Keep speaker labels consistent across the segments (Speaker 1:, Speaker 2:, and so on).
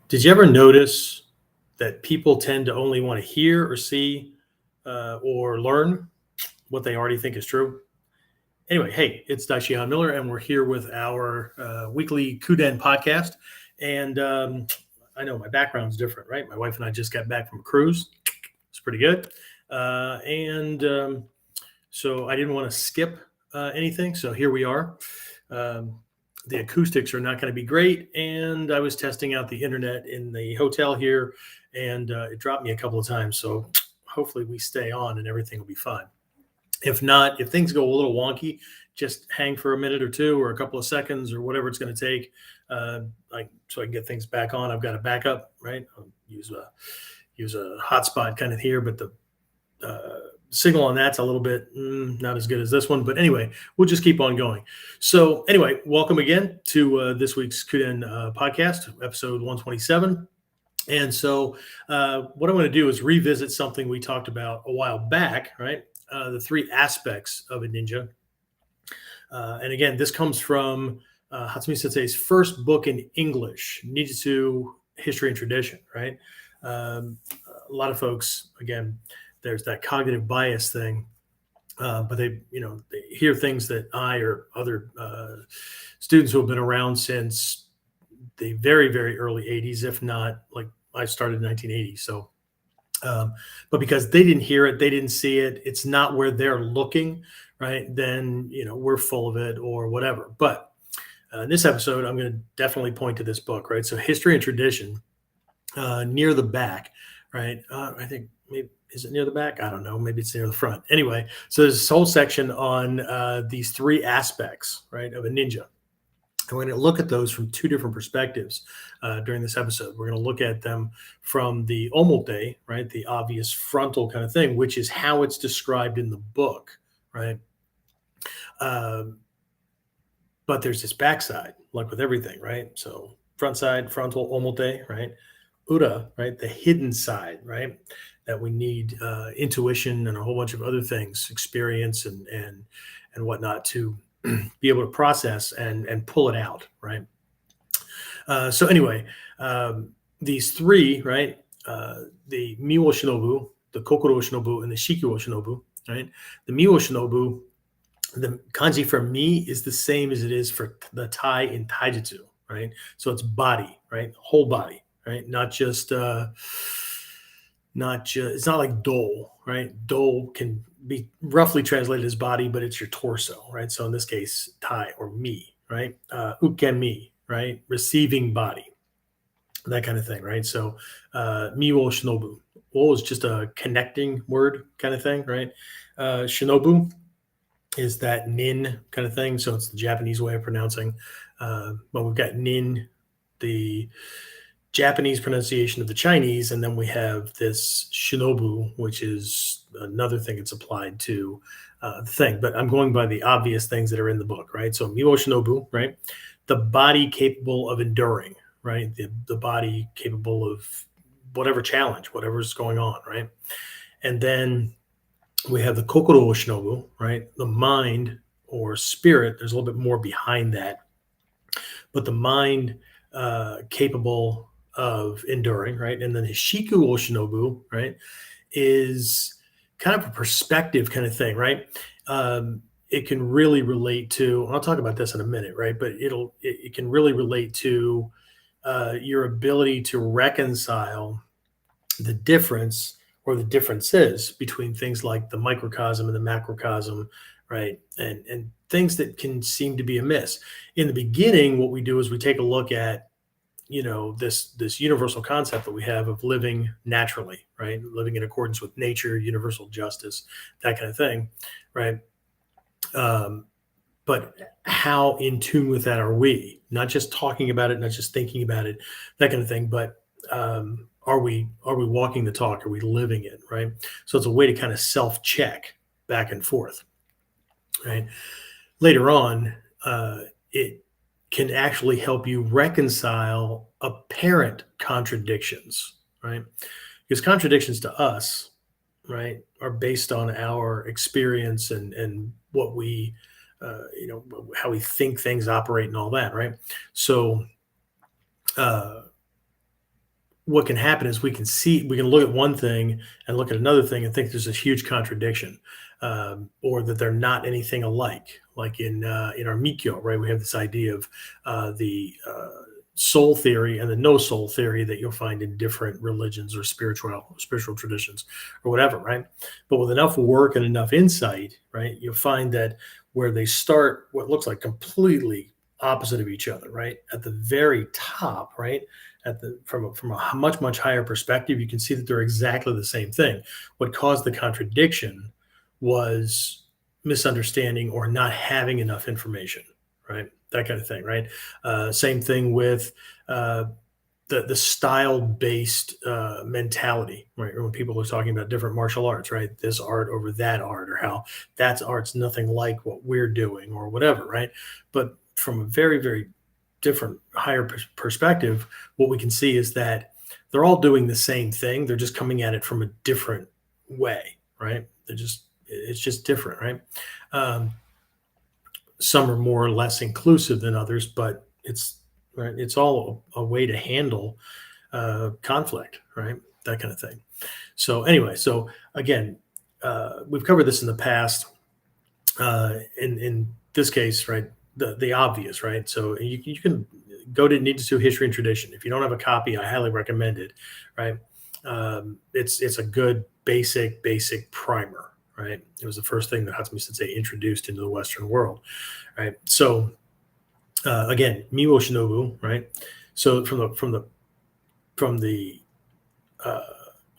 Speaker 1: Did you ever notice that people tend to only want to hear or see or learn what they already think is true? Anyway, hey, it's Daishihan Miller, and we're here with our weekly KUDEN podcast. And I know my background's different, right? My wife and I just got back from a cruise. It's pretty good. So I didn't want to skip anything. So here we are. Um, the acoustics are not going to be great. And I was testing out the internet in the hotel here, and it dropped me a couple of times. So hopefully we stay on and everything will be fine. If not, if things go a little wonky, just hang for a minute or two or a couple of seconds or whatever it's going to take, so I can get things back on. I've got a backup, right? I'll use a hotspot kind of here, but the signal on that's a little bit not as good as this one. But anyway, we'll just keep on going. So anyway, welcome again to this week's KUDEN podcast, episode 127. And so what I want to do is revisit something we talked about a while back, right? The three aspects of a ninja. And again, this comes from Hatsumi Sensei's first book in English, Ninjutsu, History and Tradition, right? A lot of folks, again, there's that cognitive bias thing, but they hear things that I or other students who have been around since the very, very early 80s, if not like I started in 1980. So, but because they didn't hear it, they didn't see it, it's not where they're looking, right? Then, we're full of it or whatever. But in this episode, I'm going to definitely point to this book, right? So History and Tradition, near the back, right? I think maybe, is it near the back? I don't know. Maybe it's near the front. Anyway, so there's this whole section on these three aspects, right, of a ninja. And we're going to look at those from two different perspectives during this episode. We're going to look at them from the omote, right, the obvious frontal kind of thing, which is how it's described in the book, right? But there's this backside, like with everything, right? So front side, frontal, omote, right? Ura, right, the hidden side, right, that we need intuition and a whole bunch of other things, experience and whatnot to be able to process and pull it out, right? So anyway, these three, right, the Miwo Shinobu, the Kokoro Shinobu, and the Shikyo Shinobu, right? The Miwo Shinobu, the kanji for mi is the same as it is for the Tai in Taijutsu, right? So it's body, right? Whole body, right? Not just it's not like do, right? Do can be roughly translated as body, but it's your torso, right? So in this case, Tai or mi, right? Ukemi, right? Receiving body, that kind of thing, right? So miwo shinobu. Wo is just a connecting word kind of thing, right? Shinobu is that nin kind of thing. So it's the Japanese way of pronouncing. But we've got nin, the Japanese pronunciation of the Chinese, and then we have this shinobu, which is another thing it's applied to the thing. But I'm going by the obvious things that are in the book, right? So miwo shinobu, right? The body capable of enduring, right? The body capable of whatever challenge, whatever's going on, right? And then we have the kokoro shinobu, right? The mind or spirit. There's a little bit more behind that, but the mind capable of enduring, right? And then his Shiku Oshinobu, right, is kind of a perspective kind of thing, right? It can really relate to, and I'll talk about this in a minute, right? But it can really relate to your ability to reconcile the difference or the differences between things like the microcosm and the macrocosm, right? And things that can seem to be amiss. In the beginning, what we do is we take a look at this universal concept that we have of living naturally, right? Living in accordance with nature, universal justice, that kind of thing, right? But how in tune with that are we? Not just talking about it, not just thinking about it, that kind of thing, but are we walking the talk? Are we living it, right? So it's a way to kind of self-check back and forth, right? Later on, it can actually help you reconcile apparent contradictions, right? Because contradictions to us, right, are based on our experience and what we, how we think things operate and all that, right? So what can happen is we can look at one thing and look at another thing and think there's this huge contradiction, or that they're not anything alike. Like in our Mikyo, right? We have this idea of the soul theory and the no soul theory that you'll find in different religions or spiritual traditions or whatever, right? But with enough work and enough insight, right, you'll find that where they start what looks like completely opposite of each other, right? At the very top, right? From a much higher perspective, you can see that they're exactly the same thing. What caused the contradiction was misunderstanding or not having enough information, right? That kind of thing, right? Same thing with the style based mentality, right? When people are talking about different martial arts, right? This art over that art, or how that's art's nothing like what we're doing, or whatever, right? But from a very different, higher perspective, what we can see is that they're all doing the same thing. They're just coming at it from a different way, right? It's just different, right? Um, some are more or less inclusive than others, but it's right. It's all a way to handle conflict, right? That kind of thing. So anyway, so again, we've covered this in the past. In this case, right, the obvious, right? So you can go to Ninjutsu History and Tradition. If you don't have a copy, I highly recommend it, right? It's a good basic primer, right? It was the first thing that Hatsumi Sensei introduced into the Western world, right? So again, Miwo Shinobu, right? So from the uh,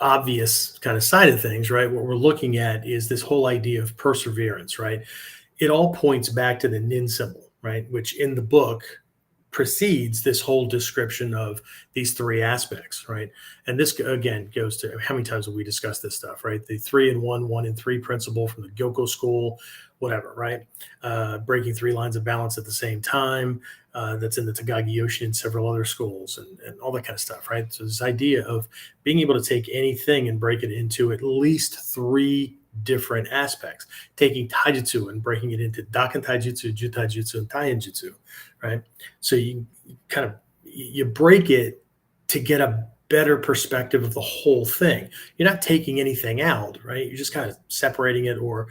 Speaker 1: obvious kind of side of things, right? What we're looking at is this whole idea of perseverance, right? It all points back to the nin symbol, right? Which in the book precedes this whole description of these three aspects, right? And this again goes to how many times have we discussed this stuff, right? The 3 in 1, 1 in 3 principle from the Gyoko school, whatever, right? Breaking 3 lines of balance at the same time. That's in the Tagagi Yoshi and several other schools, and all that kind of stuff, right? So this idea of being able to take anything and break it into at least 3 different aspects, taking taijutsu and breaking it into daken taijutsu, jutaijutsu, and taienjutsu, right? So you break it to get a better perspective of the whole thing. You're not taking anything out, right? You're just kind of separating it, or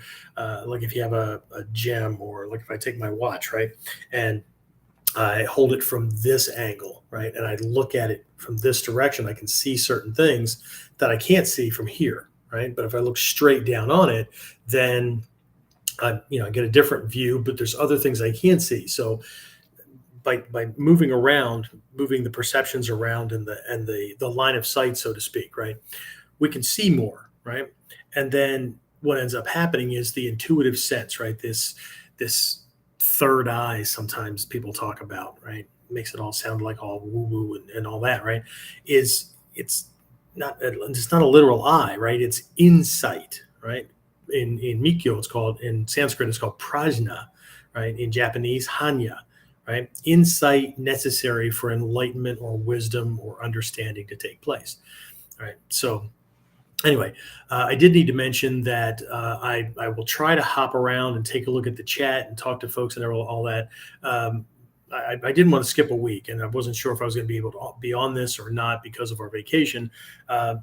Speaker 1: like if you have a gem, or like if I take my watch, right, and I hold it from this angle, right, and I look at it from this direction, I can see certain things that I can't see from here, right? But if I look straight down on it, then I get a different view. But there's other things I can see. So by moving around, moving the perceptions around, and the line of sight, so to speak, right, we can see more, right? And then what ends up happening is the intuitive sense, right? This third eye, sometimes people talk about, right? Makes it all sound like all woo woo and all that, right? It's not a literal eye, right? It's insight, right? In Mikyo, it's called, in Sanskrit, it's called prajna, right? In Japanese, hanya, right? Insight necessary for enlightenment or wisdom or understanding to take place, right? So anyway, I did need to mention that I will try to hop around and take a look at the chat and talk to folks and all that. I didn't want to skip a week, and I wasn't sure if I was going to be able to be on this or not because of our vacation.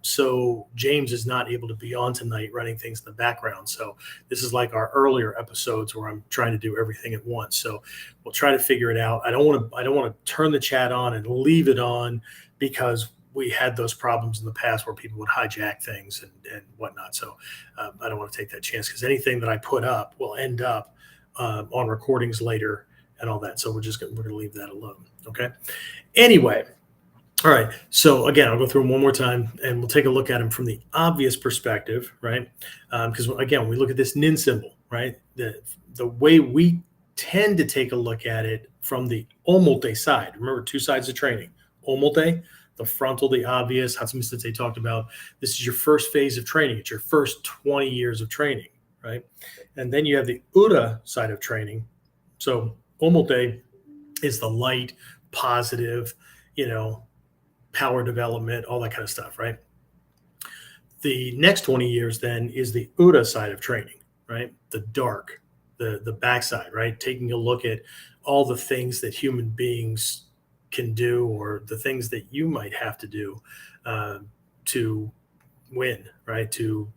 Speaker 1: So James is not able to be on tonight, running things in the background. So this is like our earlier episodes where I'm trying to do everything at once. So we'll try to figure it out. I don't want to turn the chat on and leave it on, because we had those problems in the past where people would hijack things and whatnot. So I don't want to take that chance, because anything that I put up will end up on recordings later and all that. So we're going to leave that alone. Okay. Anyway. All right. So again, I'll go through them one more time, and we'll take a look at them from the obvious perspective, right? Because again, when we look at this nin symbol, right, the way we tend to take a look at it from the omote side. Remember, 2 sides of training. Omote, the frontal, the obvious. Hatsumi Sensei talked about this is your first phase of training. It's your first 20 years of training, right? And then you have the ura side of training. So omote is the light, positive, power development, all that kind of stuff, right? The next 20 years then is the ura side of training, right? The dark, the backside, right? Taking a look at all the things that human beings can do, or the things that you might have to do to win, right? To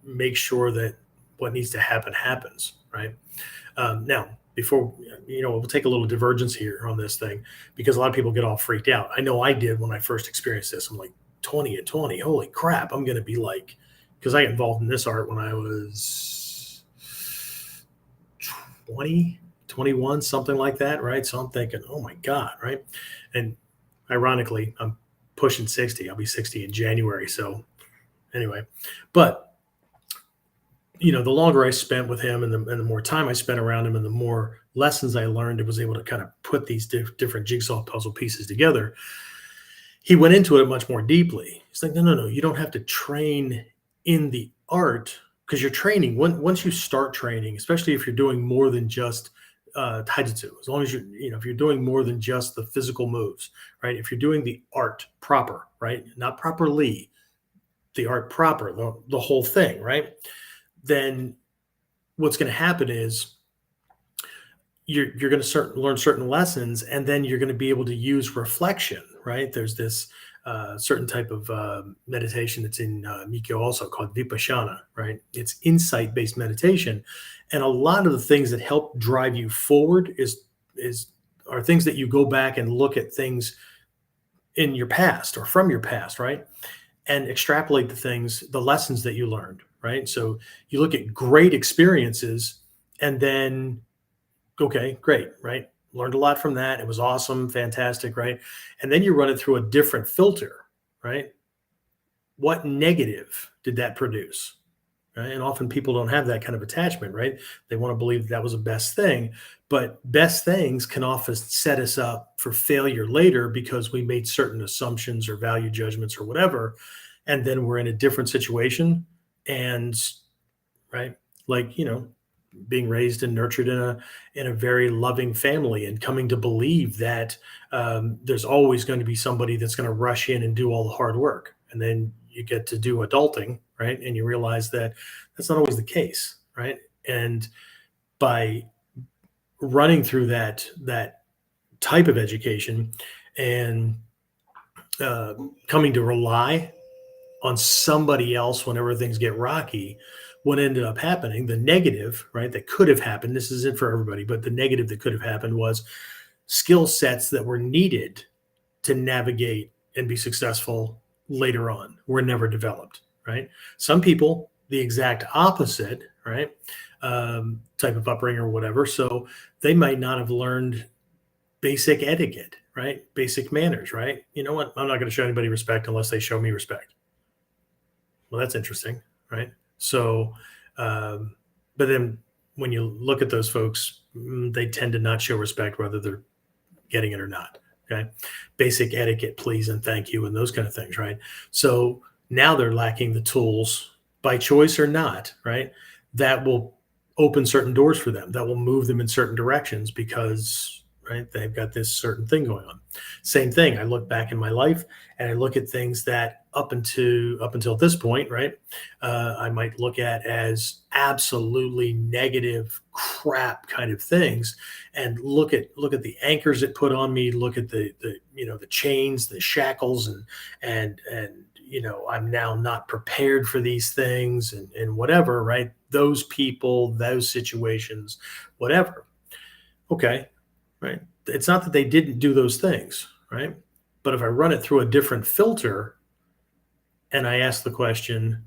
Speaker 1: make sure that what needs to happen happens, right? Now, before we'll take a little divergence here on this thing, because a lot of people get all freaked out. I know I did when I first experienced this. I'm like 20 and 20. Holy crap! I'm going to be like, because I got involved in this art when I was 20, 21, something like that, right? So I'm thinking, oh my God, right? And ironically, I'm pushing 60. I'll be 60 in January. So anyway, but the longer I spent with him, and the more time I spent around him, and the more lessons I learned, and was able to kind of put these different jigsaw puzzle pieces together, he went into it much more deeply. He's like, no, you don't have to train in the art, because you're training. Once you start training, especially if you're doing more than just taijutsu, as long as if you're doing more than just the physical moves, right? If you're doing the art proper, right? Not properly, the art proper, the whole thing, right? Then what's going to happen is you're going to learn certain lessons, and then you're going to be able to use reflection, right? There's this certain type of meditation that's in Mikyo also, called Vipassana, right? It's insight-based meditation. And a lot of the things that help drive you forward are things that you go back and look at things in your past or from your past, right? And extrapolate the lessons that you learned, right? So you look at great experiences, and then, okay, great, right? Learned a lot from that. It was awesome, fantastic, right? And then you run it through a different filter, right? What negative did that produce? Right? And often people don't have that kind of attachment, right? They want to believe that was the best thing, but best things can often set us up for failure later, because we made certain assumptions or value judgments or whatever, and then we're in a different situation. And right, like being raised and nurtured in a very loving family, and coming to believe that there's always going to be somebody that's going to rush in and do all the hard work, and then you get to do adulting, right? And you realize that that's not always the case, right? And by running through that type of education, and coming to rely on somebody else whenever things get rocky, what ended up happening, the negative, right, that could have happened, this isn't for everybody, but the negative that could have happened was skill sets that were needed to navigate and be successful later on were never developed, right? Some people, the exact opposite, right? Type of upbringing or whatever. So they might not have learned basic etiquette, right? Basic manners, right? You know what? I'm not going to show anybody respect unless they show me respect. Well, that's interesting, right? So, but then when you look at those folks, they tend to not show respect whether they're getting it or not. Okay. Basic etiquette, please and thank you, and those kind of things, right? So now they're lacking the tools, by choice or not, right? That will open certain doors for them, that will move them in certain directions, because, right, they've got this certain thing going on. Same thing. I look back in my life and I look at things that up until this point, right, I might look at as absolutely negative crap kind of things, and look at the anchors it put on me, look at the chains, the shackles, and I'm now not prepared for these things, and whatever, right? Those people, those situations, whatever. Okay, right? It's not that they didn't do those things, right? But if I run it through a different filter, and I ask the question,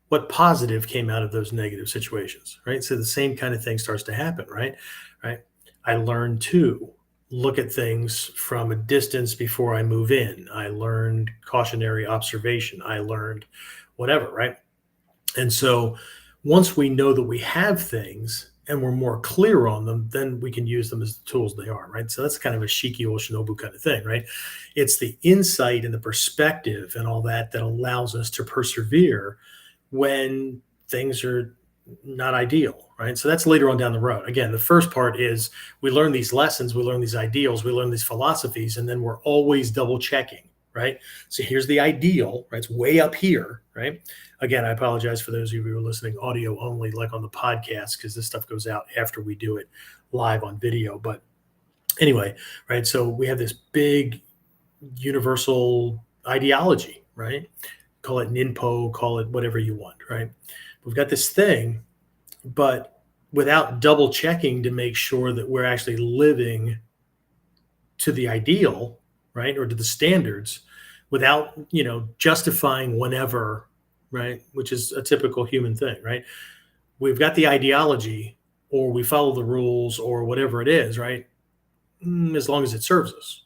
Speaker 1: what positive came out of those negative situations, right? So the same kind of thing starts to happen, right? Right. I learned to look at things from a distance before I move in. I learned cautionary observation. I learned whatever, right? And so once we know that we have things and we're more clear on them, then we can use them as the tools they are, right? So that's kind of a Shiki or Shinobu kind of thing, right? It's the insight and the perspective and all that allows us to persevere when things are not ideal, right? So that's later on down the road. Again, the first part is we learn these lessons, we learn these ideals, we learn these philosophies, and then we're always double checking, right? So here's the ideal, right? It's way up here, right? Again, I apologize for those of you who are listening audio only, like on the podcast, because this stuff goes out after we do it live on video. But Anyway, right? So we have this big universal ideology, right? Call it ninpo, call it whatever you want, right? We've got this thing, but without double checking to make sure that we're actually living to the ideal, right? Or to the standards without, justifying whenever, right? Which is a typical human thing, right? We've got the ideology or we follow the rules or whatever it is, right? As long as it serves us,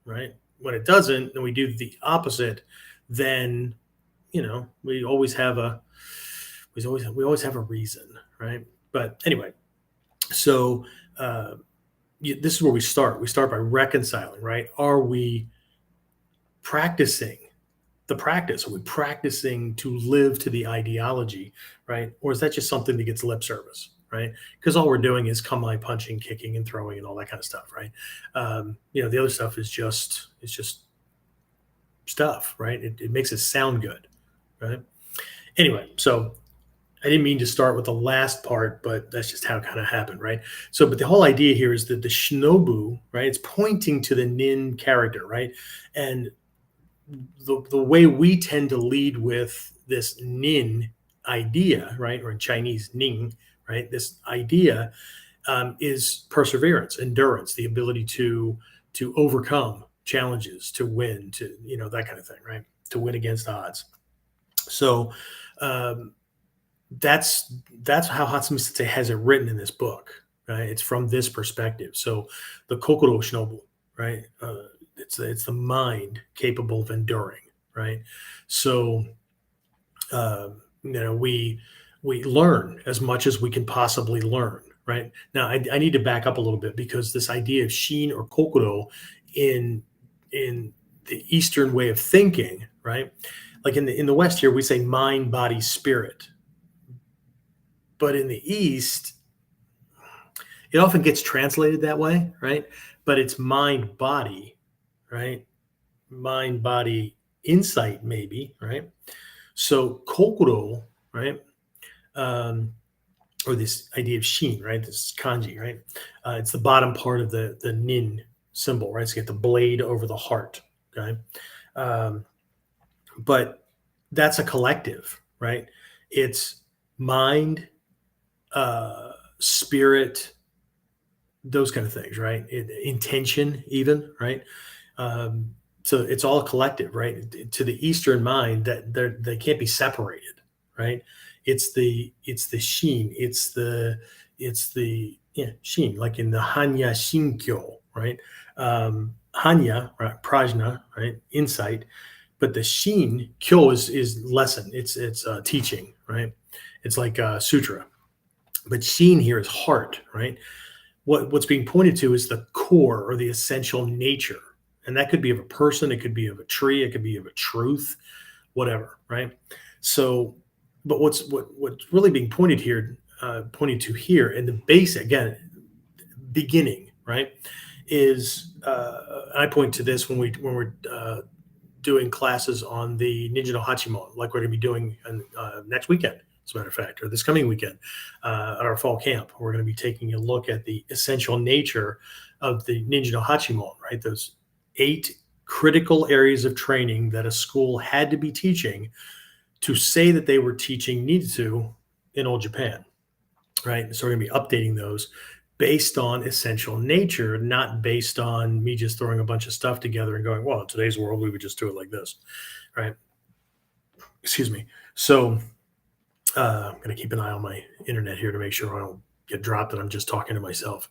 Speaker 1: right? When it doesn't, and we do the opposite, then we always have a we always have a reason, right? But anyway, so uh, this is where we start. We start by reconciling, right? Are we practicing the practice? Are we practicing to live to the ideology, right? Or is that just something that gets lip service, right? Because all we're doing is kamae punching, kicking, and throwing, and all that kind of stuff, right? The other stuff is just stuff, right? It makes it sound good, right? Anyway, so I didn't mean to start with the last part, but that's just how it kind of happened, right? So, but the whole idea here is that the shinobu, right? It's pointing to the nin character, right? And the way we tend to lead with this nin idea, right? Or in Chinese, ning, right? This idea is perseverance, endurance, the ability to overcome challenges, to win, to that kind of thing, right? To win against odds. So um, that's how Hatsumi Sensei has it written in this book. Right? It's from this perspective. So the kokoro shinobu, right? It's the mind capable of enduring, right? So uh, we learn as much as we can possibly learn, right? Now I need to back up a little bit because this idea of shin or kokoro in in the Eastern way of thinking, right? Like in the West here, we say mind, body, spirit, but in the East, it often gets translated that way, right? But it's mind, body, right? Mind, body, insight, maybe, right? So kokoro, right? Um, or this idea of shin, right? This kanji, right? It's the bottom part of the nin symbol, right? So you get the blade over the heart, okay? Um, but that's a collective, right? It's mind, spirit, those kind of things, right? Intention, even, right? Um, so it's all collective, right? To the Eastern mind, that they can't be separated, right? It's the shin, it's the shin, like in the Hanya Shinkyo, right? Hanya, right? Prajna, right? Insight, but the shin kyo is lesson. It's teaching, right? It's like sutra, but shin here is heart, right? What's being pointed to is the core or the essential nature, and that could be of a person, it could be of a tree, it could be of a truth, whatever, right? So but what's really being pointed to here in the base, again, beginning, right, is I point to this when we're doing classes on the Ninja no Hachimon, like we're going to be doing next weekend, as a matter of fact, or this coming weekend at our fall camp. We're going to be taking a look at the essential nature of the Ninja no Hachimon, right? Those 8 critical areas of training that a school had to be teaching to say that they were teaching Ninjutsu in old Japan, right? So we're going to be updating those based on essential nature, not based on me just throwing a bunch of stuff together and going, well, in today's world, we would just do it like this, right? Excuse me. So I'm going to keep an eye on my internet here to make sure I don't get dropped and I'm just talking to myself.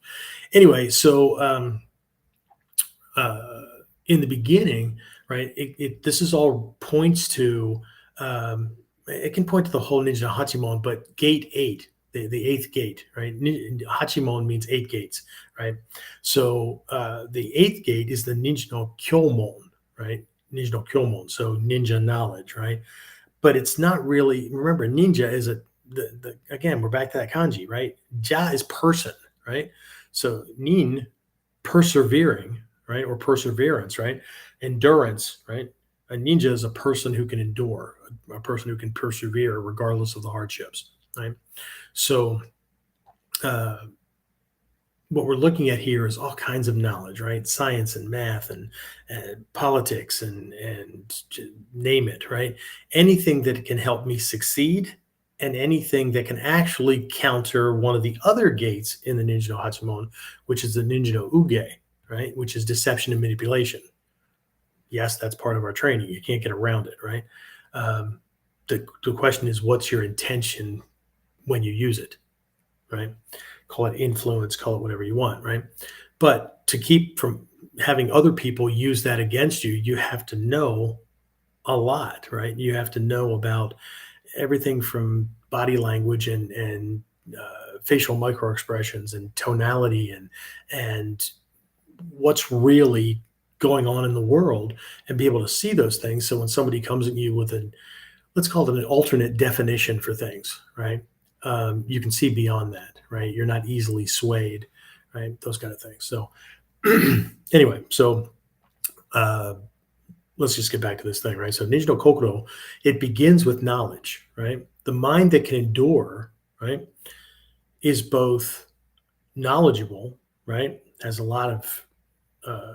Speaker 1: Anyway, so uh, in the beginning, right, this is all points to, it can point to the whole Ninja Hachimon, but gate 8, the eighth gate, right? Hachimon means 8 gates, right? So the eighth gate is the Ninja no Kyomon, right? Ninja no Kyomon, so ninja knowledge, right? But it's not really, remember, ninja is again, we're back to that kanji, right? Ja is person, right? So nin, persevering, right? Or perseverance, right? Endurance, right? A ninja is a person who can endure, a person who can persevere regardless of the hardships, right? So, uh, what we're looking at here is all kinds of knowledge, right? Science and math and politics and name it, right? Anything that can help me succeed and anything that can actually counter one of the other gates in the Ninja no Hatsumon, which is the Ninja no Uge, right? Which is deception and manipulation. Yes, that's part of our training. You can't get around it, right? Um, the question is, what's your intention when you use it, right? Call it influence, call it whatever you want, right? But to keep from having other people use that against you, you have to know a lot, right? You have to know about everything from body language and facial micro expressions and tonality and what's really going on in the world and be able to see those things. So when somebody comes at you with an, let's call it an alternate definition for things, right? You can see beyond that, right? You're not easily swayed, right? Those kind of things. So anyway, so uh, let's just get back to this thing, right? So Ninja no Kokoro, it begins with knowledge, right? The mind that can endure, right, is both knowledgeable, right? Has a lot of uh,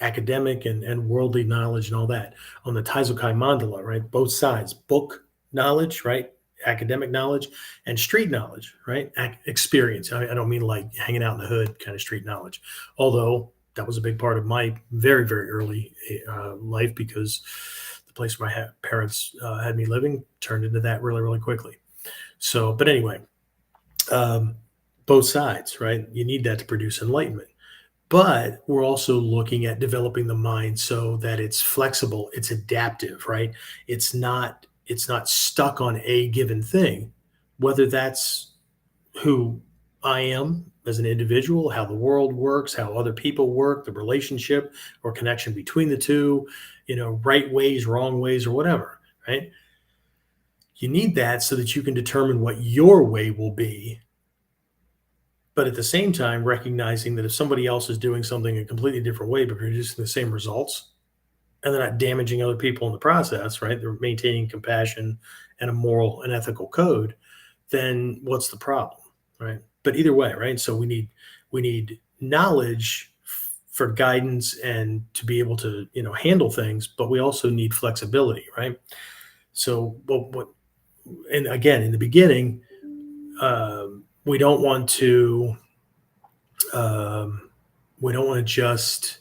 Speaker 1: academic and worldly knowledge and all that. On the Taizokai mandala, right? Both sides, book knowledge, right? Academic knowledge and street knowledge, right? Experience. I don't mean like hanging out in the hood kind of street knowledge, although that was a big part of my very, very early life because the place where my parents had me living turned into that really, really quickly. So, but anyway, um, both sides, right? You need that to produce enlightenment. But we're also looking at developing the mind so that it's flexible, it's adaptive, right? It's not stuck on a given thing, whether that's who I am as an individual, how the world works, how other people work, the relationship or connection between the two, right ways, wrong ways, or whatever, right? You need that so that you can determine what your way will be, but at the same time recognizing that if somebody else is doing something a completely different way but producing the same results and they're not damaging other people in the process, right? They're maintaining compassion and a moral and ethical code, then what's the problem, right? But either way, right? So we need knowledge for guidance and to be able to handle things, but we also need flexibility, right? So what and again in the beginning, we don't want to um, we don't want to just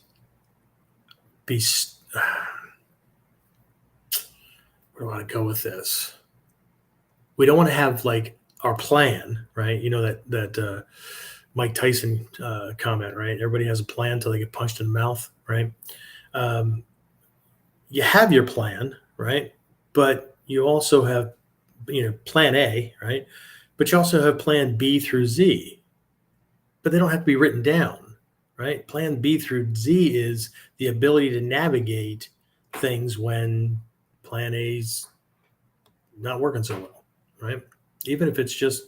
Speaker 1: be where do I want to go with this? We don't want to have like our plan, right? That Mike Tyson comment, right? Everybody has a plan until they get punched in the mouth, right? Um, you have your plan, right? But you also have, plan A, right? But you also have plan B through Z, but they don't have to be written down, right? Plan B through Z is the ability to navigate things when plan A's not working so well, right? Even if it's just,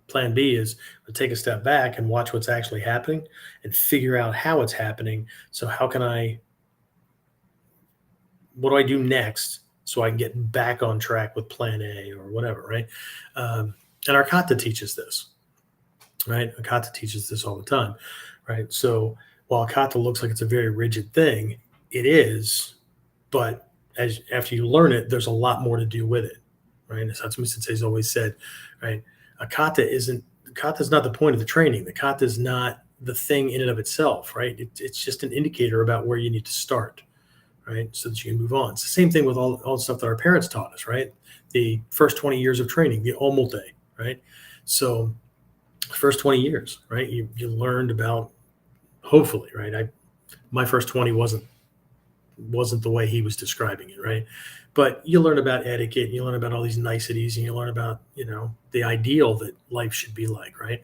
Speaker 1: plan B is to take a step back and watch what's actually happening and figure out how it's happening. So what do I do next so I can get back on track with plan A or whatever, right? And our kata teaches this, right? A kata teaches this all the time, right? So while a kata looks like it's a very rigid thing, it is, but after you learn it, there's a lot more to do with it, right? As Hatsumi Sensei's always said, right? The kata is not the point of the training. The kata is not the thing in and of itself, right? It's just an indicator about where you need to start, right? So that you can move on. It's the same thing with all the stuff that our parents taught us, right? The first 20 years of training, the omote, right? So first 20 years, right? You learned about, hopefully, right? My first 20 wasn't the way he was describing it, right? But you learn about etiquette, and you learn about all these niceties, and you learn about, the ideal that life should be like, right?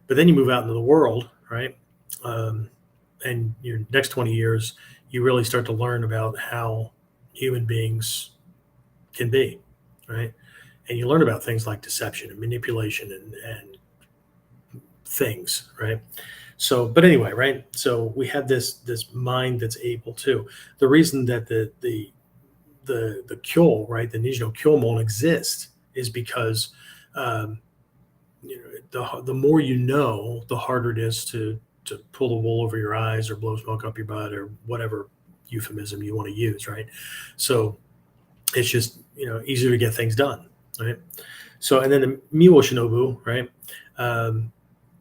Speaker 1: But then you move out into the world, right? And your next 20 years, you really start to learn about how human beings can be, right? And you learn about things like deception and manipulation and things, right? So, but anyway, right? So we have this mind that's able to. The reason that the kyo, right, the Nijno Kyomon exists is because the more you know, the harder it is to pull the wool over your eyes or blow smoke up your butt or whatever euphemism you want to use, right? So it's just easier to get things done, right? So and then the miwo shinobu, right?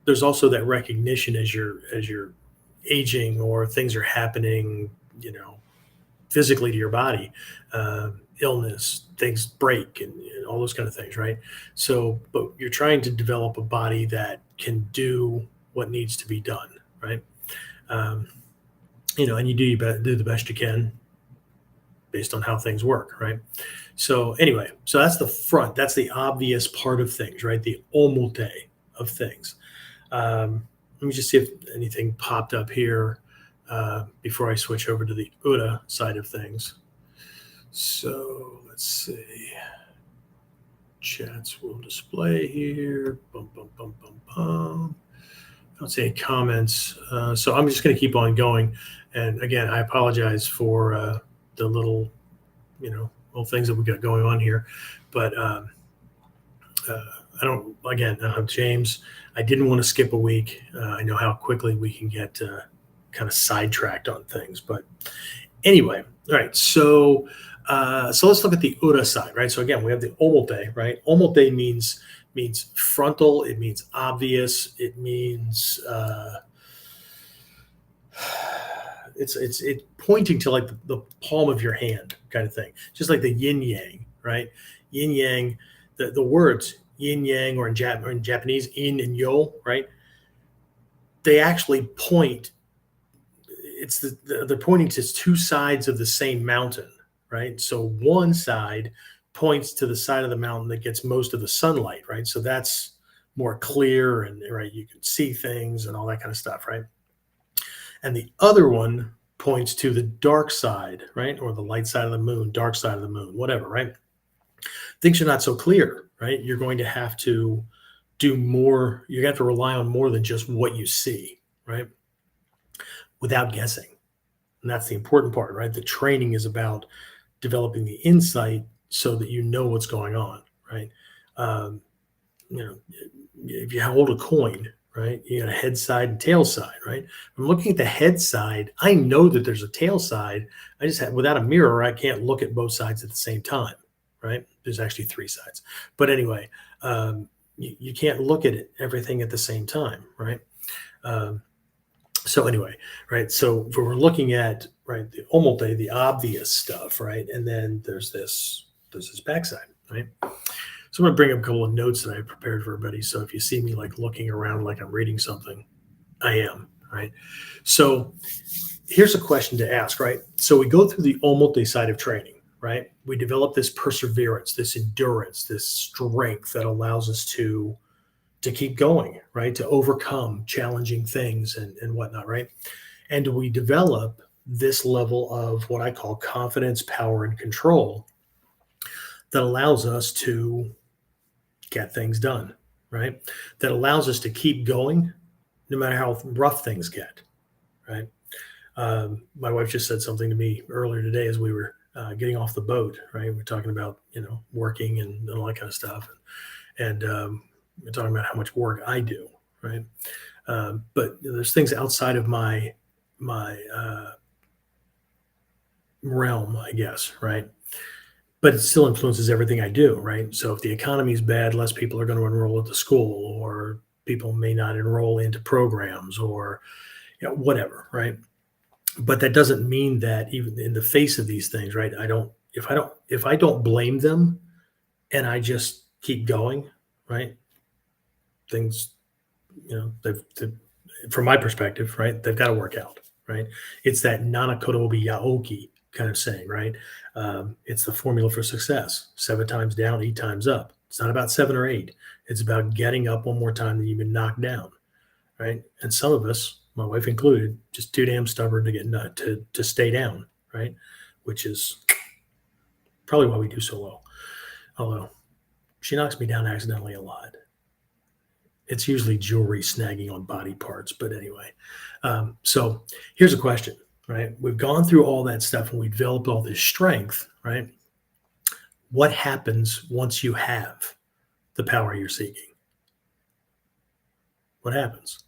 Speaker 1: There's also that recognition as you're aging or things are happening, physically to your body, illness, things break, and all those kind of things, right? So, but you're trying to develop a body that can do what needs to be done, right? Um, and you do the best you can based on how things work, right? So anyway, so that's the front. That's the obvious part of things, right? The omote of things. Let me just see if anything popped up here before I switch over to the ura side of things. So let's see. Chats will display here. Bum, bum, bum, bum, bum. I don't see any comments. So I'm just going to keep on going. And again, I apologize for the little things that we got going on here. But I don't, again, James, I didn't want to skip a week. I know how quickly we can get kind of sidetracked on things. But anyway, all right. So let's look at the ura side, right? So again, we have the omote, right? Omote means frontal. It means obvious. It means it's pointing to like the palm of your hand kind of thing, just like the yin yang, right? Yin yang, the words yin yang, or in Japanese yin and yo, right? They actually point. They're pointing to two sides of the same mountain, right? So one side points to the side of the mountain that gets most of the sunlight, right? So that's more clear and right, you can see things and all that kind of stuff, right? And the other one points to the dark side, right? Or the light side of the moon, dark side of the moon, whatever, right? Things are not so clear, right? You're going to have to do more. You have to rely on more than just what you see, right? Without guessing. And that's the important part, right? The training is about developing the insight so that you know what's going on, right? If you hold a coin, right, you got a head side and tail side, right? I'm looking at the head side. I know that there's a tail side. I just have, without a mirror, I can't look at both sides at the same time, right? There's actually three sides. But anyway, you can't look at everything at the same time, right? So anyway, right. So if we're looking at the omote, the obvious stuff, right, and then there's this backside, right. So I'm gonna bring up a couple of notes that I prepared for everybody. So if you see me like looking around like I'm reading something, I am, right. So here's a question to ask, right. So we go through the omote side of training, right. We develop this perseverance, this endurance, this strength that allows us to keep going, right? To overcome challenging things and whatnot, right? And we develop this level of what I call confidence, power, and control that allows us to get things done, right? That allows us to keep going no matter how rough things get, right? My wife just said something to me earlier today as we were getting off the boat, right? We're talking about, working and all that kind of stuff. And we're talking about how much work I do, right? But there's things outside of my realm, I guess, right? But it still influences everything I do, right? So if the economy is bad, less people are going to enroll at the school, or people may not enroll into programs, or whatever, right? But that doesn't mean that even in the face of these things, right? If I don't blame them and I just keep going, right? Things, from my perspective, right, they've got to work out, right? It's that nanakorobi yaoki kind of saying, right? It's the formula for success: 7 times down, 8 times up. It's not about 7 or 8. It's about getting up one more time than you've been knocked down, right? And some of us, my wife included, just too damn stubborn to get to stay down, right? Which is probably why we do so well. Although she knocks me down accidentally a lot. It's usually jewelry snagging on body parts, but anyway. So here's a question, right? We've gone through all that stuff and we developed all this strength, right? What happens once you have the power you're seeking? what happens?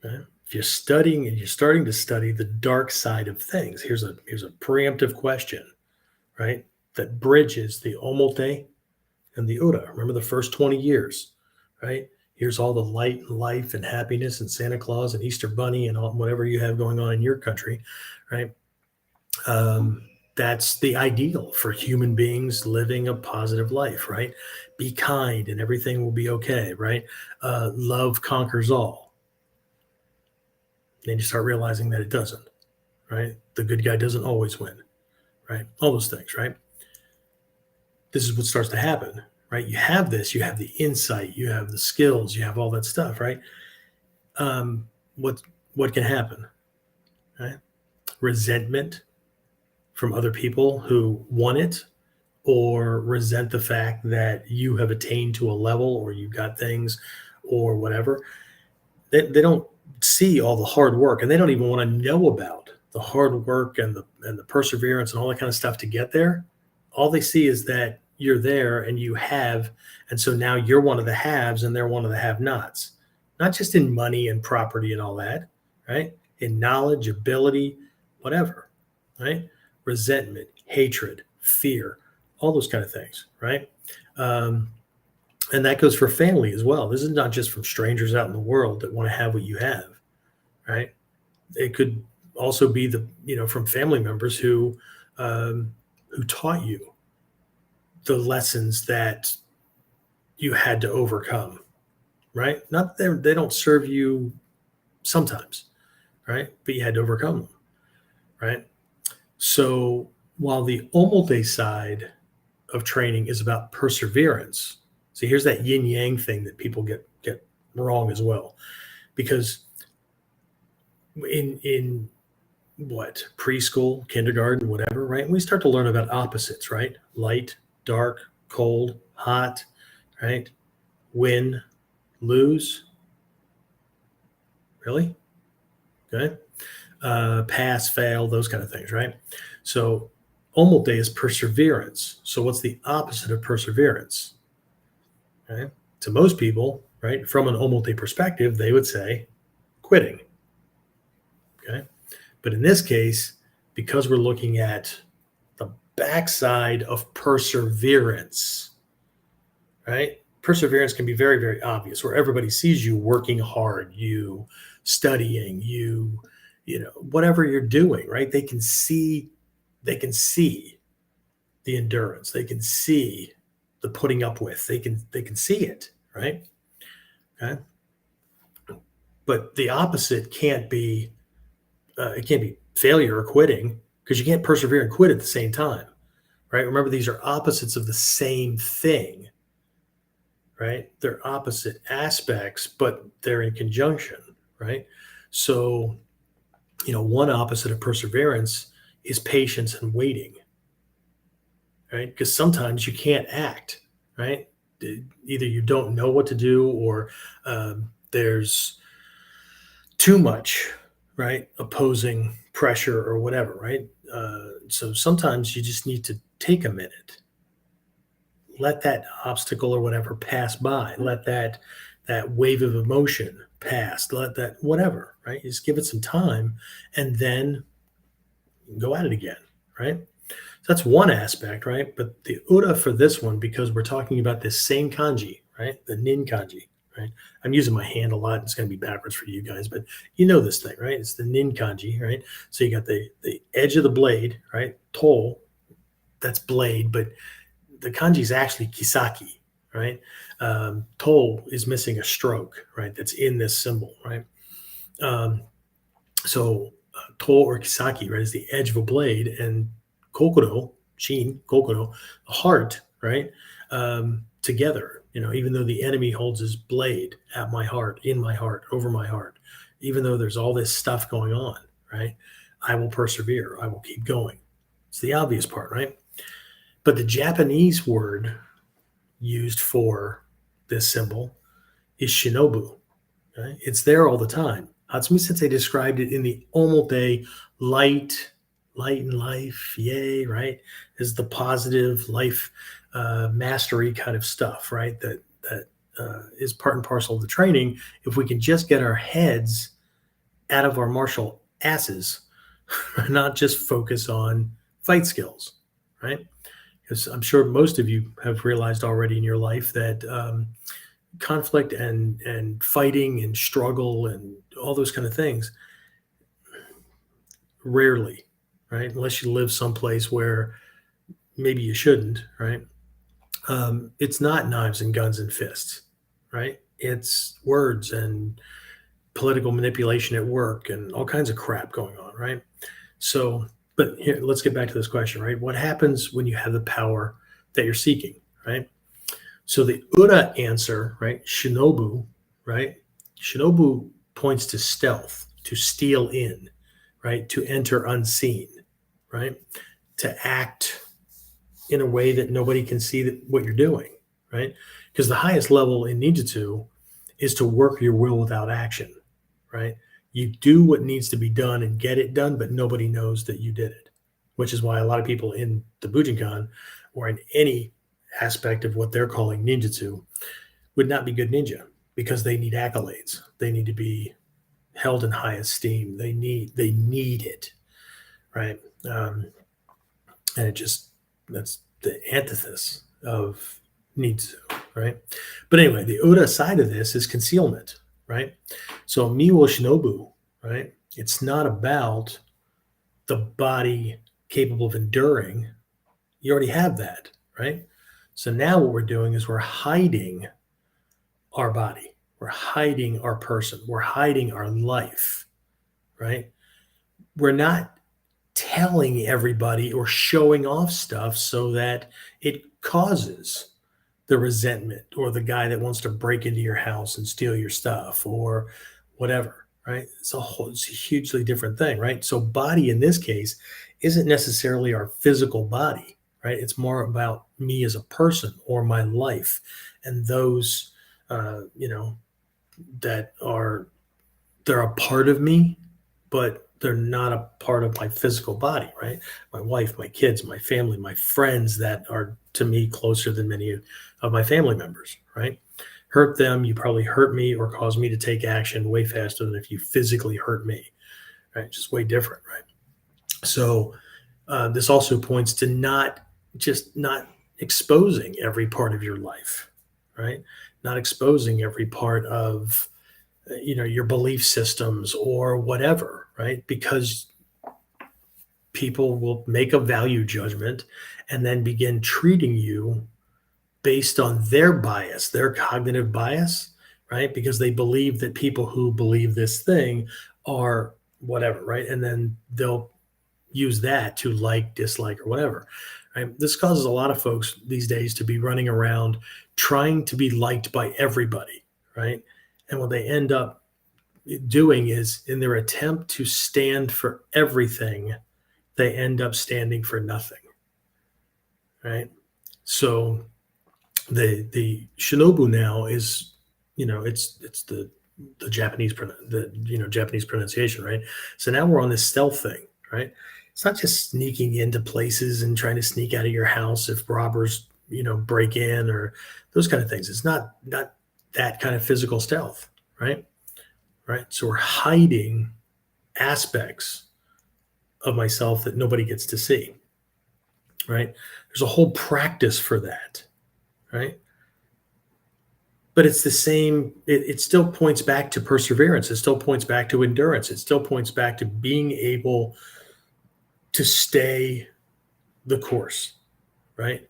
Speaker 1: Okay? If you're studying and you're starting to study the dark side of things, here's a preemptive question, right? That bridges the omote and the ura. Remember the first 20 years, right? Here's all the light and life and happiness and Santa Claus and Easter Bunny and all, whatever you have going on in your country, right? Um, that's the ideal for human beings living a positive life, right? Be kind and everything will be okay, right? Love conquers all. Then you start realizing that it doesn't, right? The good guy doesn't always win, right? All those things, right? This is what starts to happen, right? You have this, you have the insight, you have the skills, you have all that stuff, right? Um, what what can happen, right? Resentment from other people who want it or resent the fact that you have attained to a level or you got things or whatever. They don't see all the hard work and they don't even want to know about the hard work and the perseverance and all that kind of stuff to get there. All they see is that you're there and you have, and so now you're one of the haves and they're one of the have nots, not just in money and property and all that, right? In knowledge, ability, whatever, right? Resentment, hatred, fear, all those kind of things, right? Um, and that goes for family as well. This is not just from strangers out in the world that want to have what you have, right? It could also be from family members who taught you the lessons that you had to overcome, right? Not that they don't serve you sometimes, right? But you had to overcome them, right? So while the omote side of training is about perseverance, see, here's that yin yang thing that people get wrong as well, because in what preschool, kindergarten, whatever, right? We start to learn about opposites, right? Light, dark, cold, hot, right? Win, lose, really? Okay. Pass, fail, those kind of things, right? So omote is perseverance. So what's the opposite of perseverance? Okay. To most people, right, from an omote perspective, they would say quitting. Okay. But in this case, because we're looking at the backside of perseverance, right? Perseverance can be very, very obvious where everybody sees you working hard, you studying, whatever you're doing, right? They can see the endurance. They can see the putting up with. They can see it, right? Okay. But the opposite can't be it can't be failure or quitting because you can't persevere and quit at the same time, right? Remember, these are opposites of the same thing, right? They're opposite aspects, but they're in conjunction, right? So, one opposite of perseverance is patience and waiting, right? Because sometimes you can't act, right? Either you don't know what to do or there's too much, right? Opposing pressure or whatever, right? So sometimes you just need to take a minute, let that obstacle or whatever pass by, let that wave of emotion pass, let that whatever, right? You just give it some time and then go at it again, right? So that's one aspect, right? But the ura for this one, because we're talking about this same kanji, right? The Ninkanji, right? I'm using my hand a lot. It's going to be backwards for you guys, but you know this thing, right? It's the Ninkanji, right? So you got the edge of the blade, right? To, that's blade, but the kanji is actually kisaki, right? To is missing a stroke, right? That's in this symbol, right? Um, so to or kisaki, right, is the edge of a blade, and kokoro, shin, kokoro, the heart, right? Together, even though the enemy holds his blade at my heart, in my heart, over my heart, even though there's all this stuff going on, right? I will persevere. I will keep going. It's the obvious part, right? But the Japanese word used for this symbol is shinobu. Okay? It's there all the time. Hatsumi Sensei described it in the omote, light in life, yay, right? Is the positive life mastery kind of stuff, right? That is part and parcel of the training. If we can just get our heads out of our martial asses, not just focus on fight skills, right? Because I'm sure most of you have realized already in your life that conflict and fighting and struggle and all those kind of things rarely, right? Unless you live someplace where maybe you shouldn't, right? It's not knives and guns and fists, right? It's words and political manipulation at work and all kinds of crap going on, right? So, but here, let's get back to this question, right? What happens when you have the power that you're seeking, right? So the Ura answer, right? Shinobu, right? Shinobu points to stealth, to steal in, right? To enter unseen, right? To act in a way that nobody can see what you're doing, right? Because the highest level in ninjutsu is to work your will without action, right? You do what needs to be done and get it done, but nobody knows that you did it, which is why a lot of people in the Bujinkan or in any aspect of what they're calling ninjutsu would not be good ninja because they need accolades. They need to be held in high esteem. They need it, right? And it just that's the antithesis of ninjutsu, right? But anyway, the Ura side of this is concealment, right? So Miwo Shinobu, right? It's not about the body capable of enduring. You already have that, right? So now what we're doing is we're hiding our body. We're hiding our person. We're hiding our life, right? We're not telling everybody or showing off stuff so that it causes the resentment or the guy that wants to break into your house and steal your stuff or whatever, right? It's a hugely different thing, right? So body in this case isn't necessarily our physical body, right? It's more about me as a person or my life and those, that they're a part of me, but they're not a part of my physical body, right? My wife, my kids, my family, my friends that are to me closer than many of my family members, right? Hurt them, you probably hurt me or cause me to take action way faster than if you physically hurt me, right? Just way different, right? So this also points to not exposing every part of your life, right? Not exposing every part of your belief systems or whatever, right? Because people will make a value judgment and then begin treating you based on their bias, their cognitive bias, right? Because they believe that people who believe this thing are whatever, right? And then they'll use that to like, dislike, or whatever. Right? This causes a lot of folks these days to be running around trying to be liked by everybody, right? And what they end up doing is in their attempt to stand for everything, they end up standing for nothing, right? So the shinobu now is, it's the Japanese Japanese pronunciation, right? So now we're on this stealth thing, right? It's not just sneaking into places and trying to sneak out of your house if robbers, break in or those kind of things. It's not that kind of physical stealth, right? Right. So we're hiding aspects of myself that nobody gets to see, right? There's a whole practice for that, right? But it's the same, it still points back to perseverance. It still points back to endurance. It still points back to being able to stay the course, right?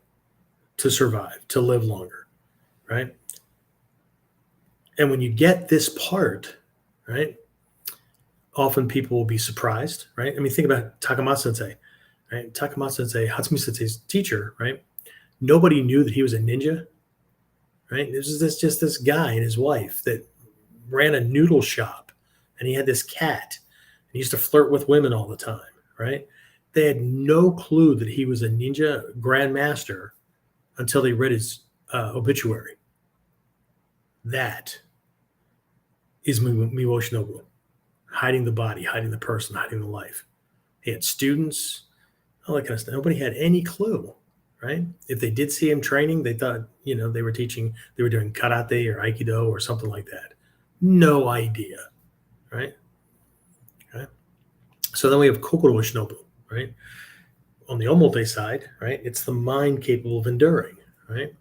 Speaker 1: To survive, to live longer, right? And when you get this part, right, often people will be surprised, right? I mean, think about Takamatsu Sensei, right? Takamatsu Sensei, Hatsumi Sensei's teacher, right? Nobody knew that he was a ninja, right? This is just this guy and his wife that ran a noodle shop, and he had this cat. And he used to flirt with women all the time, right? They had no clue that he was a ninja grandmaster until they read his obituary. That is Miwo Shinobu, hiding the body, hiding the person, hiding the life. He had students, all that kind of stuff. Nobody had any clue, right? If they did see him training, they thought, they were doing karate or aikido or something like that. No idea, right? Okay. So then we have kokoro shinobu, right? On the omote side, right, it's the mind capable of enduring, right?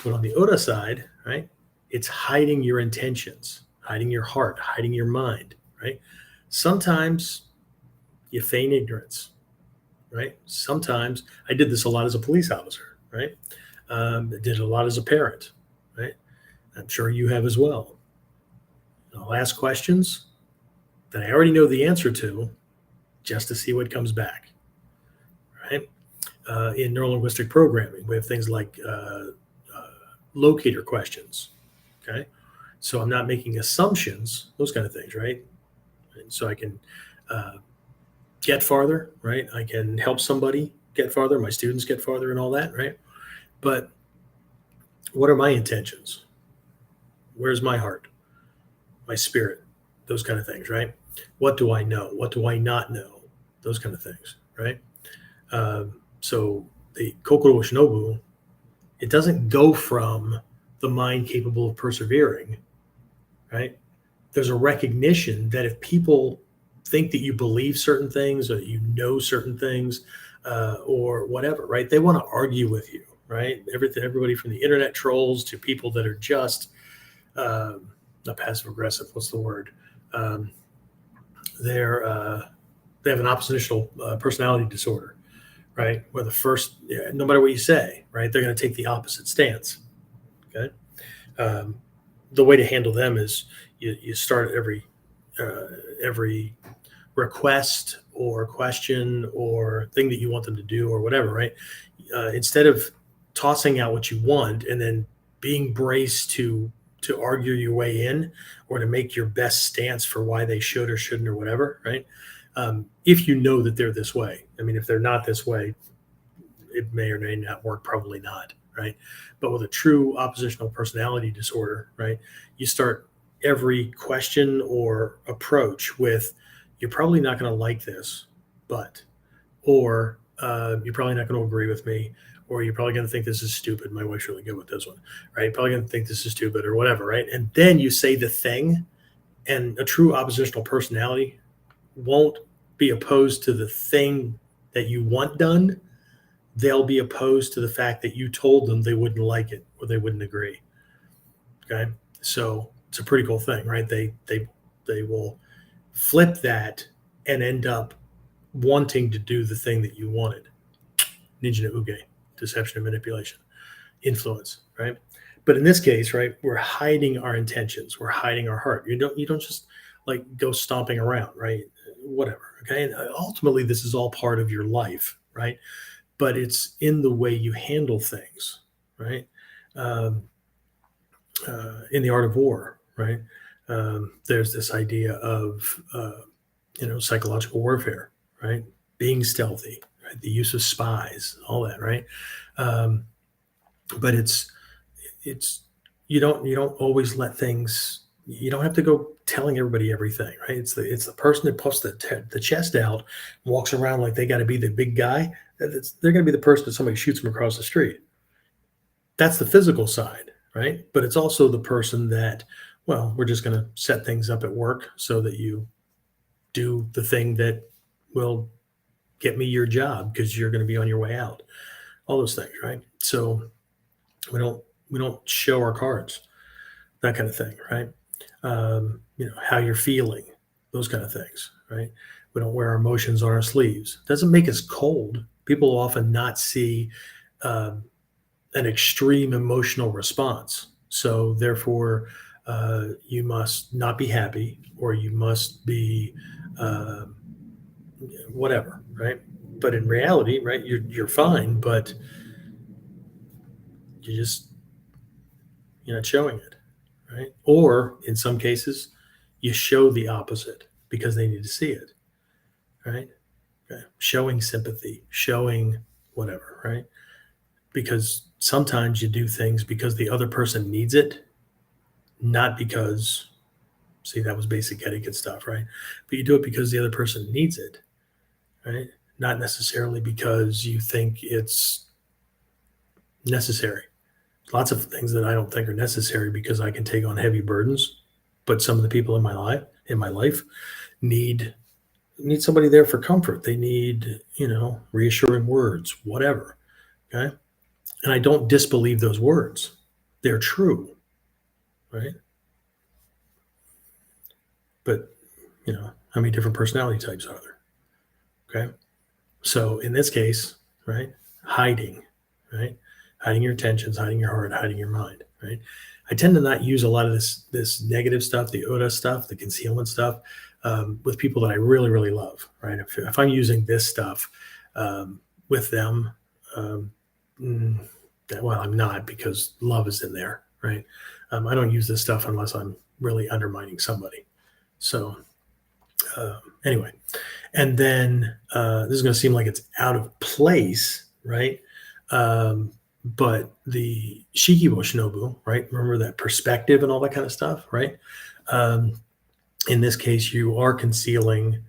Speaker 1: But on the ora side, right, it's hiding your intentions, hiding your heart, hiding your mind, right? Sometimes you feign ignorance, right? Sometimes I did this a lot as a police officer, right? I did it a lot as a parent, right? I'm sure you have as well. I'll ask questions that I already know the answer to just to see what comes back, right? In neurolinguistic programming, we have things like locator questions, okay? So I'm not making assumptions, those kind of things, right? And so I can uh, get farther, right? I can help somebody get farther, my students get farther and all that, right? But what are my intentions? Where's my heart, my spirit, those kind of things, right? What do I know? What do I not know? Those kind of things, right? So the kokoro shinobu, it doesn't go from the mind capable of persevering, right? There's a recognition that if people think that you believe certain things or that you know certain things or whatever, right? They want to argue with you, right? Everybody from the internet trolls to people that are just not passive aggressive. What's the word? Um, they have an oppositional personality disorder, right? Where no matter what you say, right, they're going to take the opposite stance. Okay. Um, the way to handle them is you start every request or question or thing that you want them to do or whatever, right? Instead of tossing out what you want and then being braced to argue your way in or to make your best stance for why they should or shouldn't or whatever, right? If you know that they're this way, I mean, if they're not this way, it may or may not work, probably not, right? But with a true oppositional personality disorder, right, you start every question or approach with, you're probably not going to like this, but, or you're probably not going to agree with me, or you're probably going to think this is stupid. My wife's really good with this one, right? You're probably going to think this is stupid or whatever, right? And then you say the thing, and a true oppositional personality won't be opposed to the thing that you want done. They'll be opposed to the fact that you told them they wouldn't like it or they wouldn't agree. Okay. So it's a pretty cool thing, right? They will flip that and end up wanting to do the thing that you wanted. Ninja no uge, deception and manipulation, influence, right? But in this case, right, we're hiding our intentions, we're hiding our heart. You don't just like go stomping around, right? Whatever. Okay. And ultimately, this is all part of your life, right? But it's in the way you handle things, right? Um, in the art of war, right? There's this idea of psychological warfare, right? Being stealthy, right? The use of spies, all that, right? Um, but it's you don't always let things. You don't have to go telling everybody everything, right? It's the person that puffs the chest out, and walks around like they got to be the big guy. They're going to be the person that somebody shoots them across the street. That's the physical side, right? But it's also the person that, well, we're just going to set things up at work so that you do the thing that will get me your job because you're going to be on your way out. All those things, right? So we don't show our cards, that kind of thing, right? How you're feeling, those kind of things, right? We don't wear our emotions on our sleeves. Doesn't make us cold. People often not see um, an extreme emotional response. So therefore, you must not be happy, or you must be uh, whatever, right? But in reality, right, you're fine, but you're not showing it, right? Or in some cases, you show the opposite because they need to see it, right? Okay. Showing sympathy, showing whatever, right? Because sometimes you do things because the other person needs it, not because, see, that was basic etiquette stuff, right? But you do it because the other person needs it, right? Not necessarily because you think it's necessary. Lots of things that I don't think are necessary because I can take on heavy burdens, but some of the people in my life need somebody there for comfort. They need, reassuring words, whatever. Okay. And I don't disbelieve those words. They're true, right? But, how many different personality types are there? Okay. So in this case, right, hiding, right? Hiding your intentions, hiding your heart, hiding your mind, right? I tend to not use a lot of this negative stuff, the ODA stuff, the concealment stuff, with people that I really, really love, right? If I'm using this stuff with them, um, mm, well, I'm not, because love is in there, right? I don't use this stuff unless I'm really undermining somebody. So anyway, and then this is going to seem like it's out of place, right? But the Shikibo Shinobu, right? Remember that perspective and all that kind of stuff, right? Um, in this case, you are concealing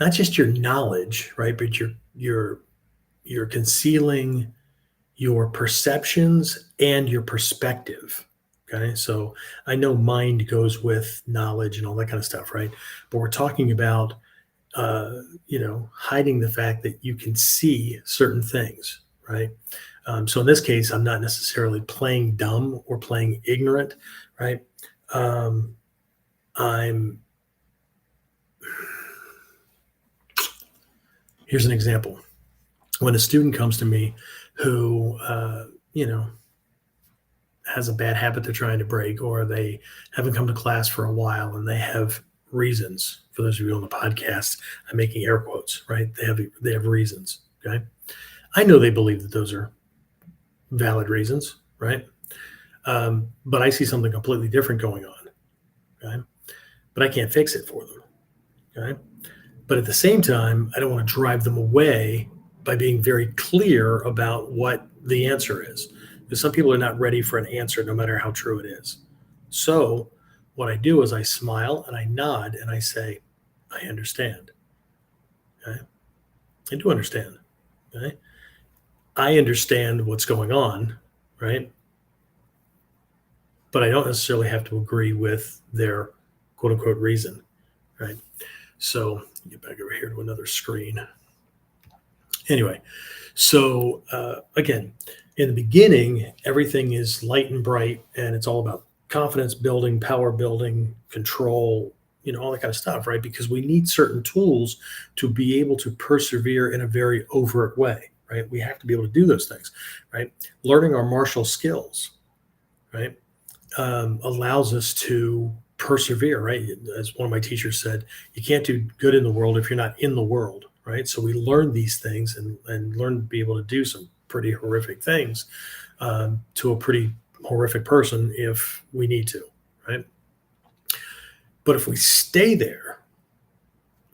Speaker 1: not just your knowledge, right? But you're concealing your perceptions and your perspective. Okay. So I know mind goes with knowledge and all that kind of stuff, right? But we're talking about hiding the fact that you can see certain things, right? So in this case, I'm not necessarily playing dumb or playing ignorant, right? Um, I'm Here's an example. When a student comes to me who, has a bad habit they're trying to break, or they haven't come to class for a while and they have reasons. For those of you on the podcast, I'm making air quotes, right? They have reasons. Okay. I know they believe that those are valid reasons, right? But I see something completely different going on. Okay. But I can't fix it for them. Okay. But at the same time, I don't want to drive them away by being very clear about what the answer is. Because some people are not ready for an answer, no matter how true it is. So what I do is I smile and I nod and I say, I understand. Okay. I do understand. Okay. I understand what's going on, right? But I don't necessarily have to agree with their quote unquote reason, right? So get back over here to another screen. Anyway, so again, in the beginning, everything is light and bright, and it's all about confidence building, power building, control, all that kind of stuff, right? Because we need certain tools to be able to persevere in a very overt way, right? We have to be able to do those things, right? Learning our martial skills, right, allows us to persevere, right? As one of my teachers said, you can't do good in the world if you're not in the world, right? So we learn these things and learn to be able to do some pretty horrific things to a pretty horrific person if we need to, right? But if we stay there,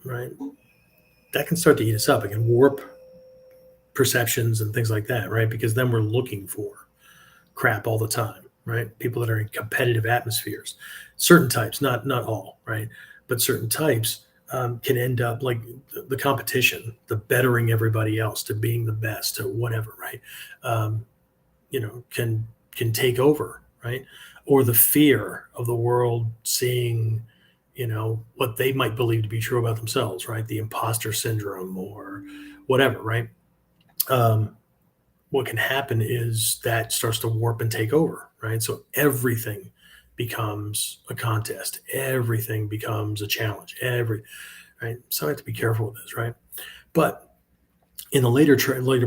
Speaker 1: right, that can start to eat us up. It can warp perceptions and things like that, right? Because then we're looking for crap all the time, right? People that are in competitive atmospheres, certain types, not all, right? But certain types can end up like the competition, the bettering everybody else, to being the best, to whatever, right? Can take over, right? Or the fear of the world seeing, what they might believe to be true about themselves, right? The imposter syndrome or whatever, right? What can happen is that starts to warp and take over, right? So everything becomes a contest, everything becomes a challenge, right? So I have to be careful with this, right? But in the later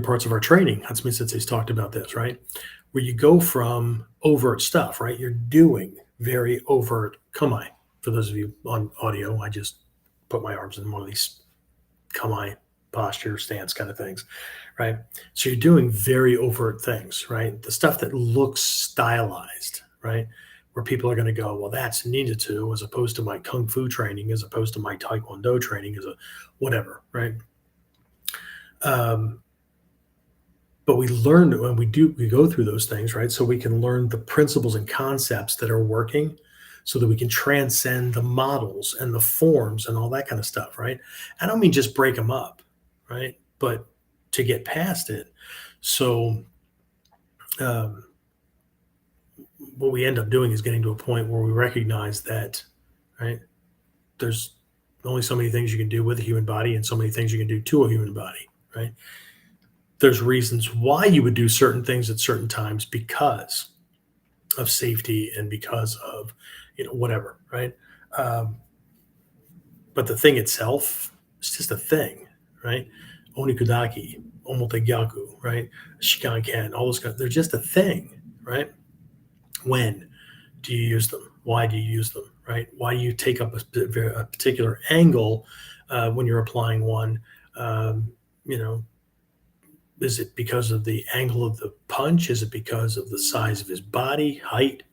Speaker 1: parts of our training, Hatsumi Sensei's talked about this, right? Where you go from overt stuff, right? You're doing very overt kamae. For those of you on audio, I just put my arms in one of these kamae posture, stance kind of things, right? So you're doing very overt things, right? The stuff that looks stylized, right? Where people are going to go, well, that's ninjutsu as opposed to my kung fu training, as opposed to my taekwondo training, as a whatever, right? But we learn when we go through those things, right? So we can learn the principles and concepts that are working, so that we can transcend the models and the forms and all that kind of stuff, right? I don't mean just break them up, right? But to get past it. So um, what we end up doing is getting to a point where we recognize that, right? There's only so many things you can do with a human body and so many things you can do to a human body, right? There's reasons why you would do certain things at certain times because of safety and because of, whatever, right? Um, but the thing itself is just a thing, right? Onikudaki, omote gyaku, right? Shikanken, all those guys, they're just a thing, right? When do you use them? Why do you use them, right? Why do you take up a particular angle when you're applying one? Um, you know, is it because of the angle of the punch? Is it because of the size of his body, height,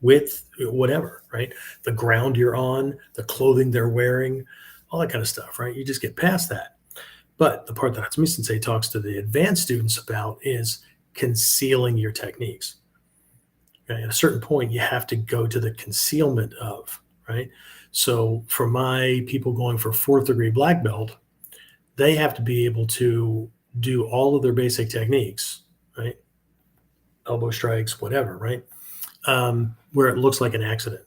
Speaker 1: width, whatever, right? The ground you're on, the clothing they're wearing, all that kind of stuff, right? You just get past that. But the part that Hatsumi Sensei talks to the advanced students about is concealing your techniques. Okay? At a certain point, you have to go to the concealment of, right? So for my people going for fourth degree black belt, they have to be able to do all of their basic techniques, right? Elbow strikes, whatever, right? Where it looks like an accident,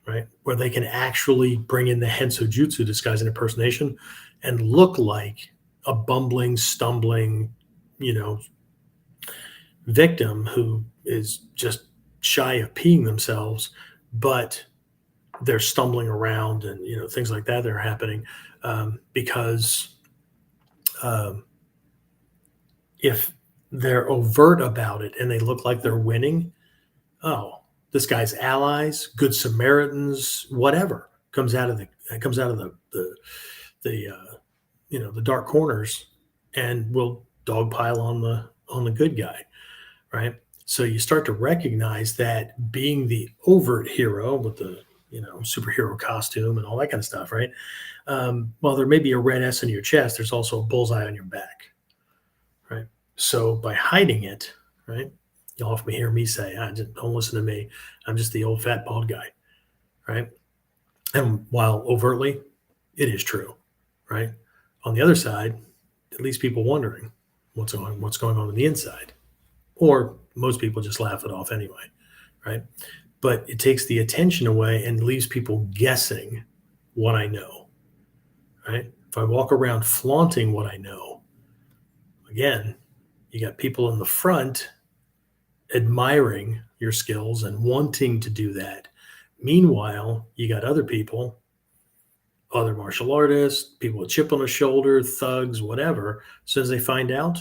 Speaker 1: right? Where they can actually bring in the Henso Jutsu, disguise and impersonation, and look like a bumbling, stumbling, you know, victim who is just shy of peeing themselves, but they're stumbling around and things like that are happening because um, if they're overt about it and they look like they're winning, oh, this guy's allies, good Samaritans, whatever comes out of the dark corners and will dogpile on the good guy, right? So you start to recognize that being the overt hero with the superhero costume and all that kind of stuff, right? While there may be a red S on your chest, there's also a bullseye on your back, right? So by hiding it, right? You'll often hear me say, don't listen to me. I'm just the old fat bald guy, right? And while overtly, it is true, right? On the other side, at least people wondering what's going on the inside, or most people just laugh it off anyway, right? But it takes the attention away and leaves people guessing what I know, right? If I walk around flaunting what I know, again, you got people in the front admiring your skills and wanting to do that. Meanwhile, you got other people, other martial artists, people with chip on their shoulder, thugs, whatever. As soon as they find out,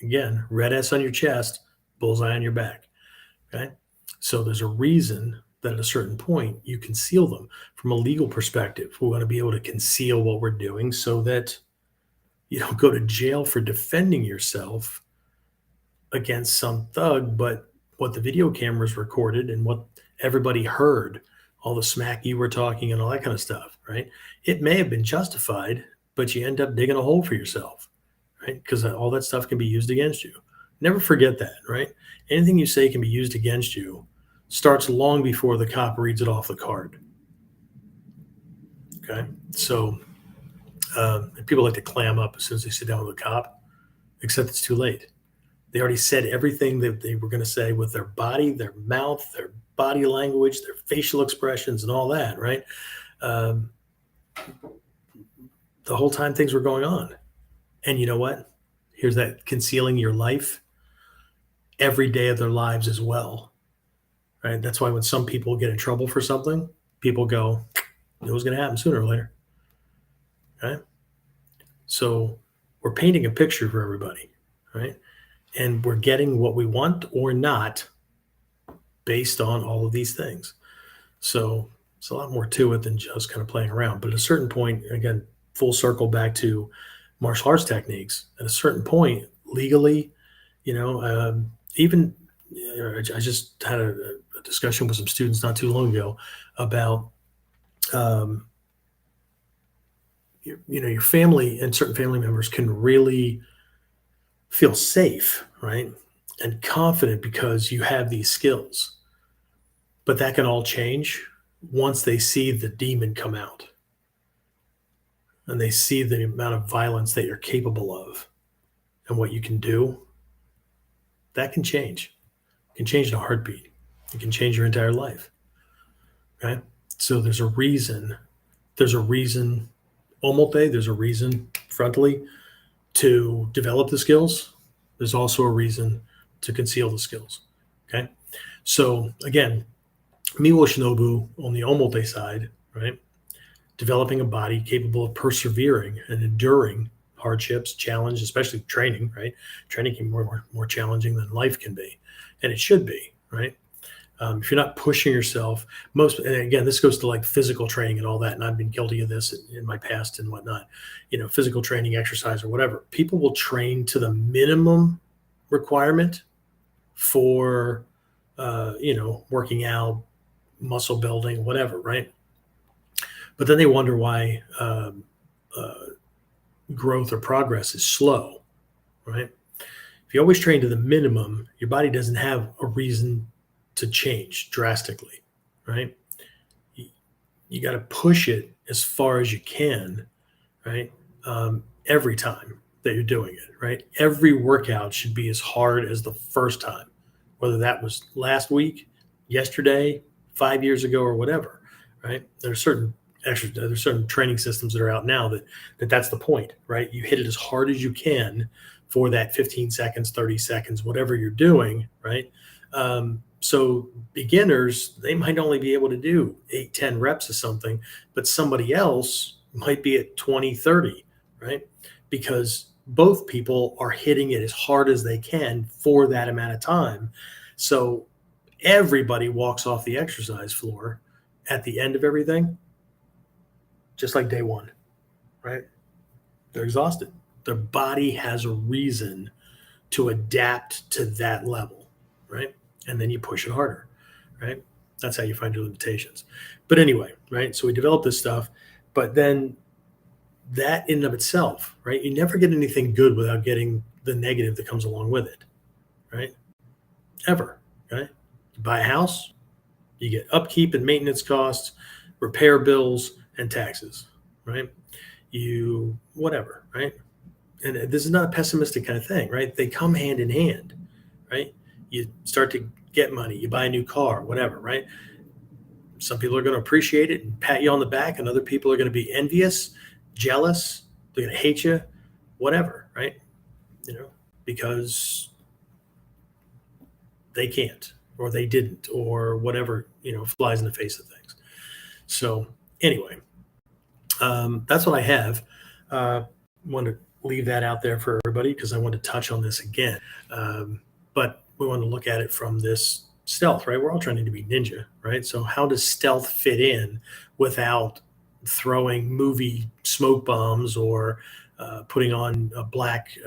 Speaker 1: again, red S on your chest, bullseye on your back. Okay. So there's a reason that at a certain point you conceal them. From a legal perspective, we want to be able to conceal what we're doing so that you don't go to jail for defending yourself against some thug, but what the video cameras recorded and what everybody heard, all the smack you were talking and all that kind of stuff, right? It may have been justified, but you end up digging a hole for yourself, right? Because all that stuff can be used against you. Never forget that, right? Anything you say can be used against you starts long before the cop reads it off the card. Okay. So people like to clam up as soon as they sit down with a cop, except it's too late. They already said everything that they were going to say with their body, their mouth, their body language, their facial expressions, and all that, right? Um, the whole time things were going on. And you know what? Here's that concealing your life every day of their lives as well, right? That's why when some people get in trouble for something, people go, it was going to happen sooner or later, right? So we're painting a picture for everybody, right? And we're getting what we want or not based on all of these things. So it's a lot more to it than just kind of playing around. But at a certain point, again, full circle back to martial arts techniques. At a certain point, legally, even I just had a discussion with some students not too long ago about your family and certain family members can really feel safe, right? And confident because you have these skills. But that can all change once they see the demon come out and they see the amount of violence that you're capable of. and what you can do, that can change. It can change in a heartbeat. It can change your entire life. Okay. So there's a reason. There's a reason omote. There's a reason frontally to develop the skills. There's also a reason to conceal the skills. Okay. So again, Miwo Shinobu on the omote side, right? Developing a body capable of persevering and enduring hardships, challenge, especially training, right? Training can be more challenging than life can be, and it should be, right? If you're not pushing yourself, and again, this goes to like physical training and all that, and I've been guilty of this in my past and whatnot, physical training, exercise, or whatever. People will train to the minimum requirement for, working out, muscle building, whatever, right? But then they wonder why growth or progress is slow, right? If you always train to the minimum, your body doesn't have a reason to change drastically, right? You got to push it as far as you can, right? Every time that you're doing it, right? Every workout should be as hard as the first time, whether that was last week, yesterday, 5 years ago, or whatever, right? There's certain training systems that are out now that's the point, right? You hit it as hard as you can for that 15 seconds, 30 seconds, whatever you're doing, right? So beginners, they might only be able to do 8, 10 reps of something, but somebody else might be at 20, 30, right? Because both people are hitting it as hard as they can for that amount of time. So everybody walks off the exercise floor at the end of everything, just like day one, right? They're exhausted. Their body has a reason to adapt to that level, right? And then you push it harder, right? That's how you find your limitations. But anyway, right? So we develop this stuff, but then that in and of itself, right? You never get anything good without getting the negative that comes along with it, right? Ever, right? You buy a house, you get upkeep and maintenance costs, repair bills, and taxes, right? You, whatever, right? And this is not a pessimistic kind of thing, right? They come hand in hand, right? You start to get money, you buy a new car, whatever, right? Some people are going to appreciate it and pat you on the back, and other people are going to be envious, jealous, they're going to hate you, whatever, right? Because they can't, or they didn't, or whatever, flies in the face of things. So anyway, that's what I have. Want to leave that out there for everybody because I want to touch on this again. But we want to look at it from this stealth, right? We're all trying to be ninja, right? So how does stealth fit in without throwing movie smoke bombs or putting on a black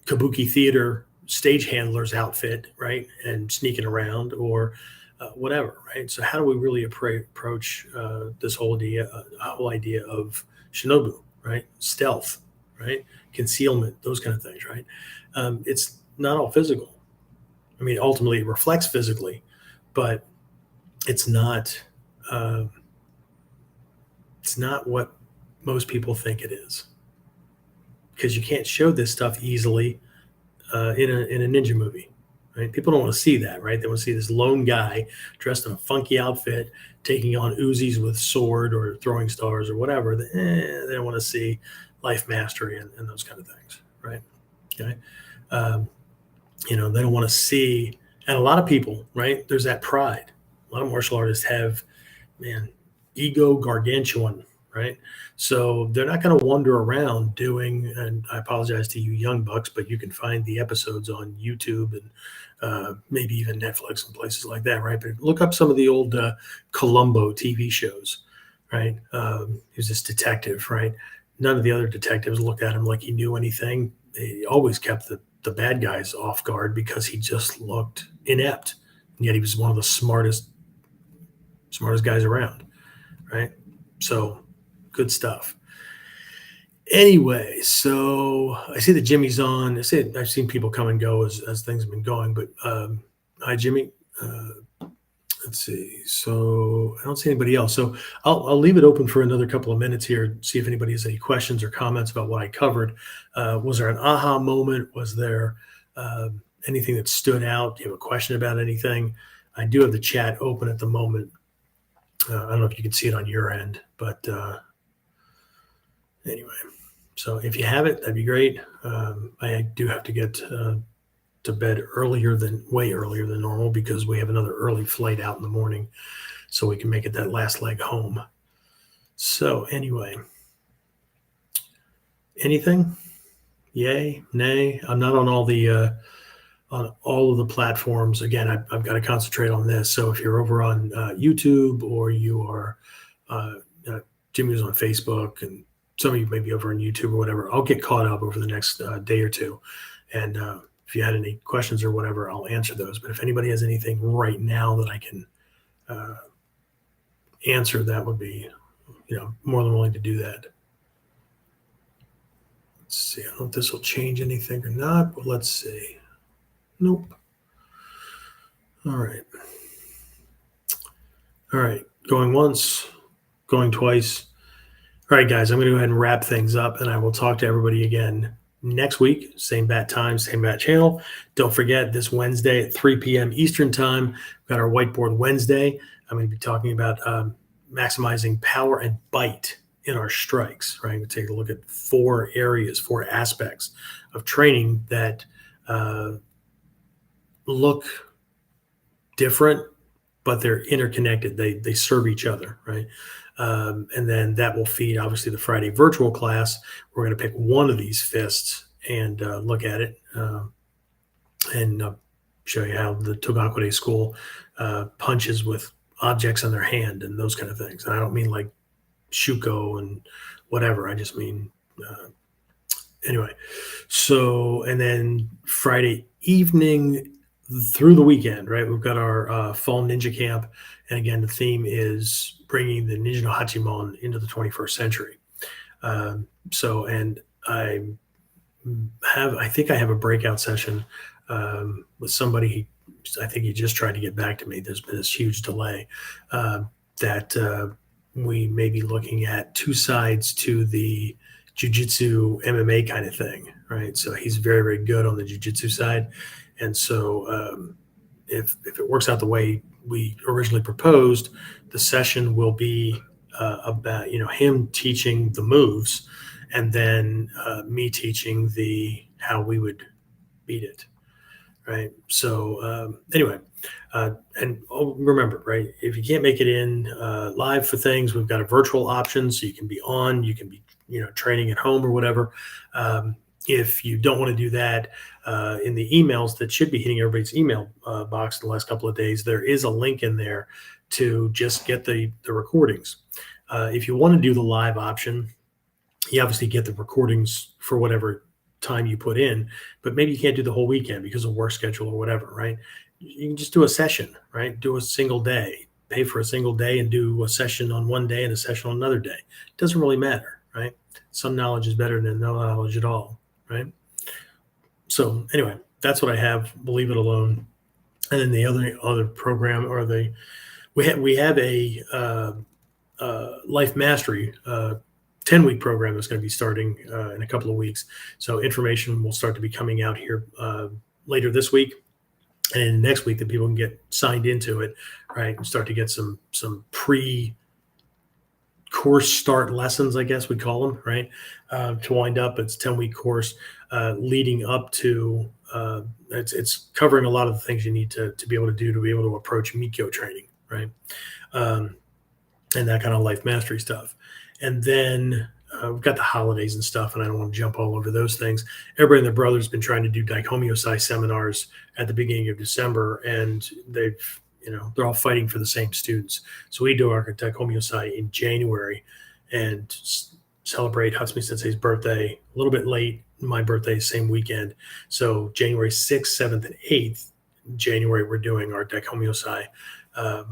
Speaker 1: kabuki theater stage handler's outfit, right? And sneaking around or whatever, right? So how do we really approach this whole idea of shinobu, right? Stealth, right? Concealment, those kind of things, right? It's not all physical. I mean, ultimately it reflects physically, but it's not what most people think it is, because you can't show this stuff easily in a ninja movie, right? People don't want to see that, right? They want to see this lone guy dressed in a funky outfit taking on Uzis with sword or throwing stars or whatever. They don't want to see life mastery and those kind of things, right? Okay. They don't want to see, and a lot of people, right? There's that pride. A lot of martial artists have, ego gargantuan, right? So they're not going to wander around doing, and I apologize to you young bucks, but you can find the episodes on YouTube and maybe even Netflix and places like that, right? But look up some of the old Columbo TV shows, right? He was this detective, right? None of the other detectives looked at him like he knew anything. They always kept the bad guys off guard because he just looked inept. And yet he was one of the smartest guys around, right? So good stuff. Anyway, so I see that Jimmy's on. I've seen people come and go as things have been going, but hi, Jimmy. Let's see. So I don't see anybody else. So I'll leave it open for another couple of minutes here, see if anybody has any questions or comments about what I covered. Was there an aha moment? Was there anything that stood out? Do you have a question about anything? I do have the chat open at the moment. I don't know if you can see it on your end, but anyway. So if you have it, that'd be great. I do have to get to bed way earlier than normal because we have another early flight out in the morning so we can make it that last leg home. So anyway, anything? Yay, nay? I'm not on all of the platforms. Again, I've got to concentrate on this. So if you're over on YouTube or you are Jimmy's on Facebook and some of you may be over on YouTube or whatever, I'll get caught up over the next day or two. And if you had any questions or whatever, I'll answer those. But if anybody has anything right now that I can answer, that would be, more than willing to do that. Let's see. I don't know if this will change anything or not, but let's see. Nope. All right. All right. Going once, going twice. All right, guys, I'm going to go ahead and wrap things up, and I will talk to everybody again next week. Same bat time, same bat channel. Don't forget, this Wednesday at 3 p.m. Eastern time, we've got our Whiteboard Wednesday. I'm going to be talking about maximizing power and bite in our strikes, right? We take a look at 4 aspects of training that look different, but they're interconnected. They serve each other, right? And then that will feed, obviously, the Friday virtual class. We're going to pick one of these fists and look at it and show you how the Togakude school punches with objects on their hand and those kind of things. And I don't mean like shuko and whatever. I just mean anyway. So, and then Friday evening through the weekend, right? We've got our fall ninja camp. And again, the theme is bringing the ninja no hachimon into the 21st century. And I think I have a breakout session with somebody. I think he just tried to get back to me. There's been this huge delay that we may be looking at 2 sides to the jiu-jitsu MMA kind of thing, right? So he's very, very good on the jiu-jitsu side. And so if it works out the way we originally proposed, the session will be about, him teaching the moves and then me teaching how we would beat it, right? So anyway, and remember, right, if you can't make it in live for things, we've got a virtual option, so you can be on, you can be, training at home or whatever. If you don't want to do that, in the emails that should be hitting everybody's email box in the last couple of days, there is a link in there to just get the recordings. If you want to do the live option, you obviously get the recordings for whatever time you put in, but maybe you can't do the whole weekend because of work schedule or whatever, right? You can just do a session, right? Do a single day, pay for a single day and do a session on one day and a session on another day. It doesn't really matter, right? Some knowledge is better than no knowledge at all, right? So anyway, that's what I have. We'll leave it alone. And then the other program, or we have a life mastery 10-week program that's going to be starting in a couple of weeks. So information will start to be coming out here later this week and next week, that people can get signed into it, right, and start to get some pre-course start lessons, I guess we call them, right, to wind up. It's a 10-week course leading up to it's covering a lot of the things you need to be able to do to be able to approach Mikyo training, right, and that kind of life mastery stuff. And then we've got the holidays and stuff, and I don't want to jump all over those things. Everybody and their brother's been trying to do Daikomiosai seminars at the beginning of December, and they're all fighting for the same students. So we do our Daikomiosai in January and celebrate Hatsumi Sensei's birthday a little bit late. My birthday is same weekend. So January 6th, 7th, and 8th, January, we're doing our Daikomiosai, kind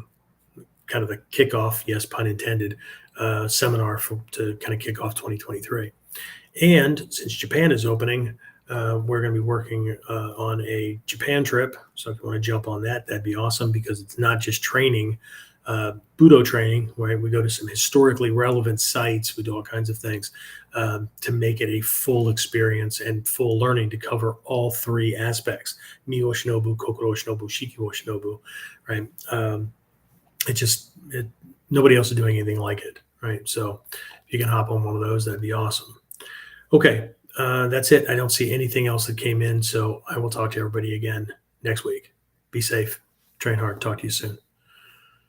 Speaker 1: of the kickoff, yes, pun intended, seminar to kind of kick off 2023. And since Japan is opening, we're going to be working on a Japan trip. So if you want to jump on that, that'd be awesome, because it's not just training, Budo training, right? We go to some historically relevant sites. We do all kinds of things to make it a full experience and full learning to cover all three aspects: Mio Shinobu, Kokoro Shinobu, Shikiwo Shinobu, right? Nobody else is doing anything like it, right? So if you can hop on one of those, that'd be awesome. Okay, that's it. I don't see anything else that came in, so I will talk to everybody again next week. Be safe, train hard. Talk to you soon.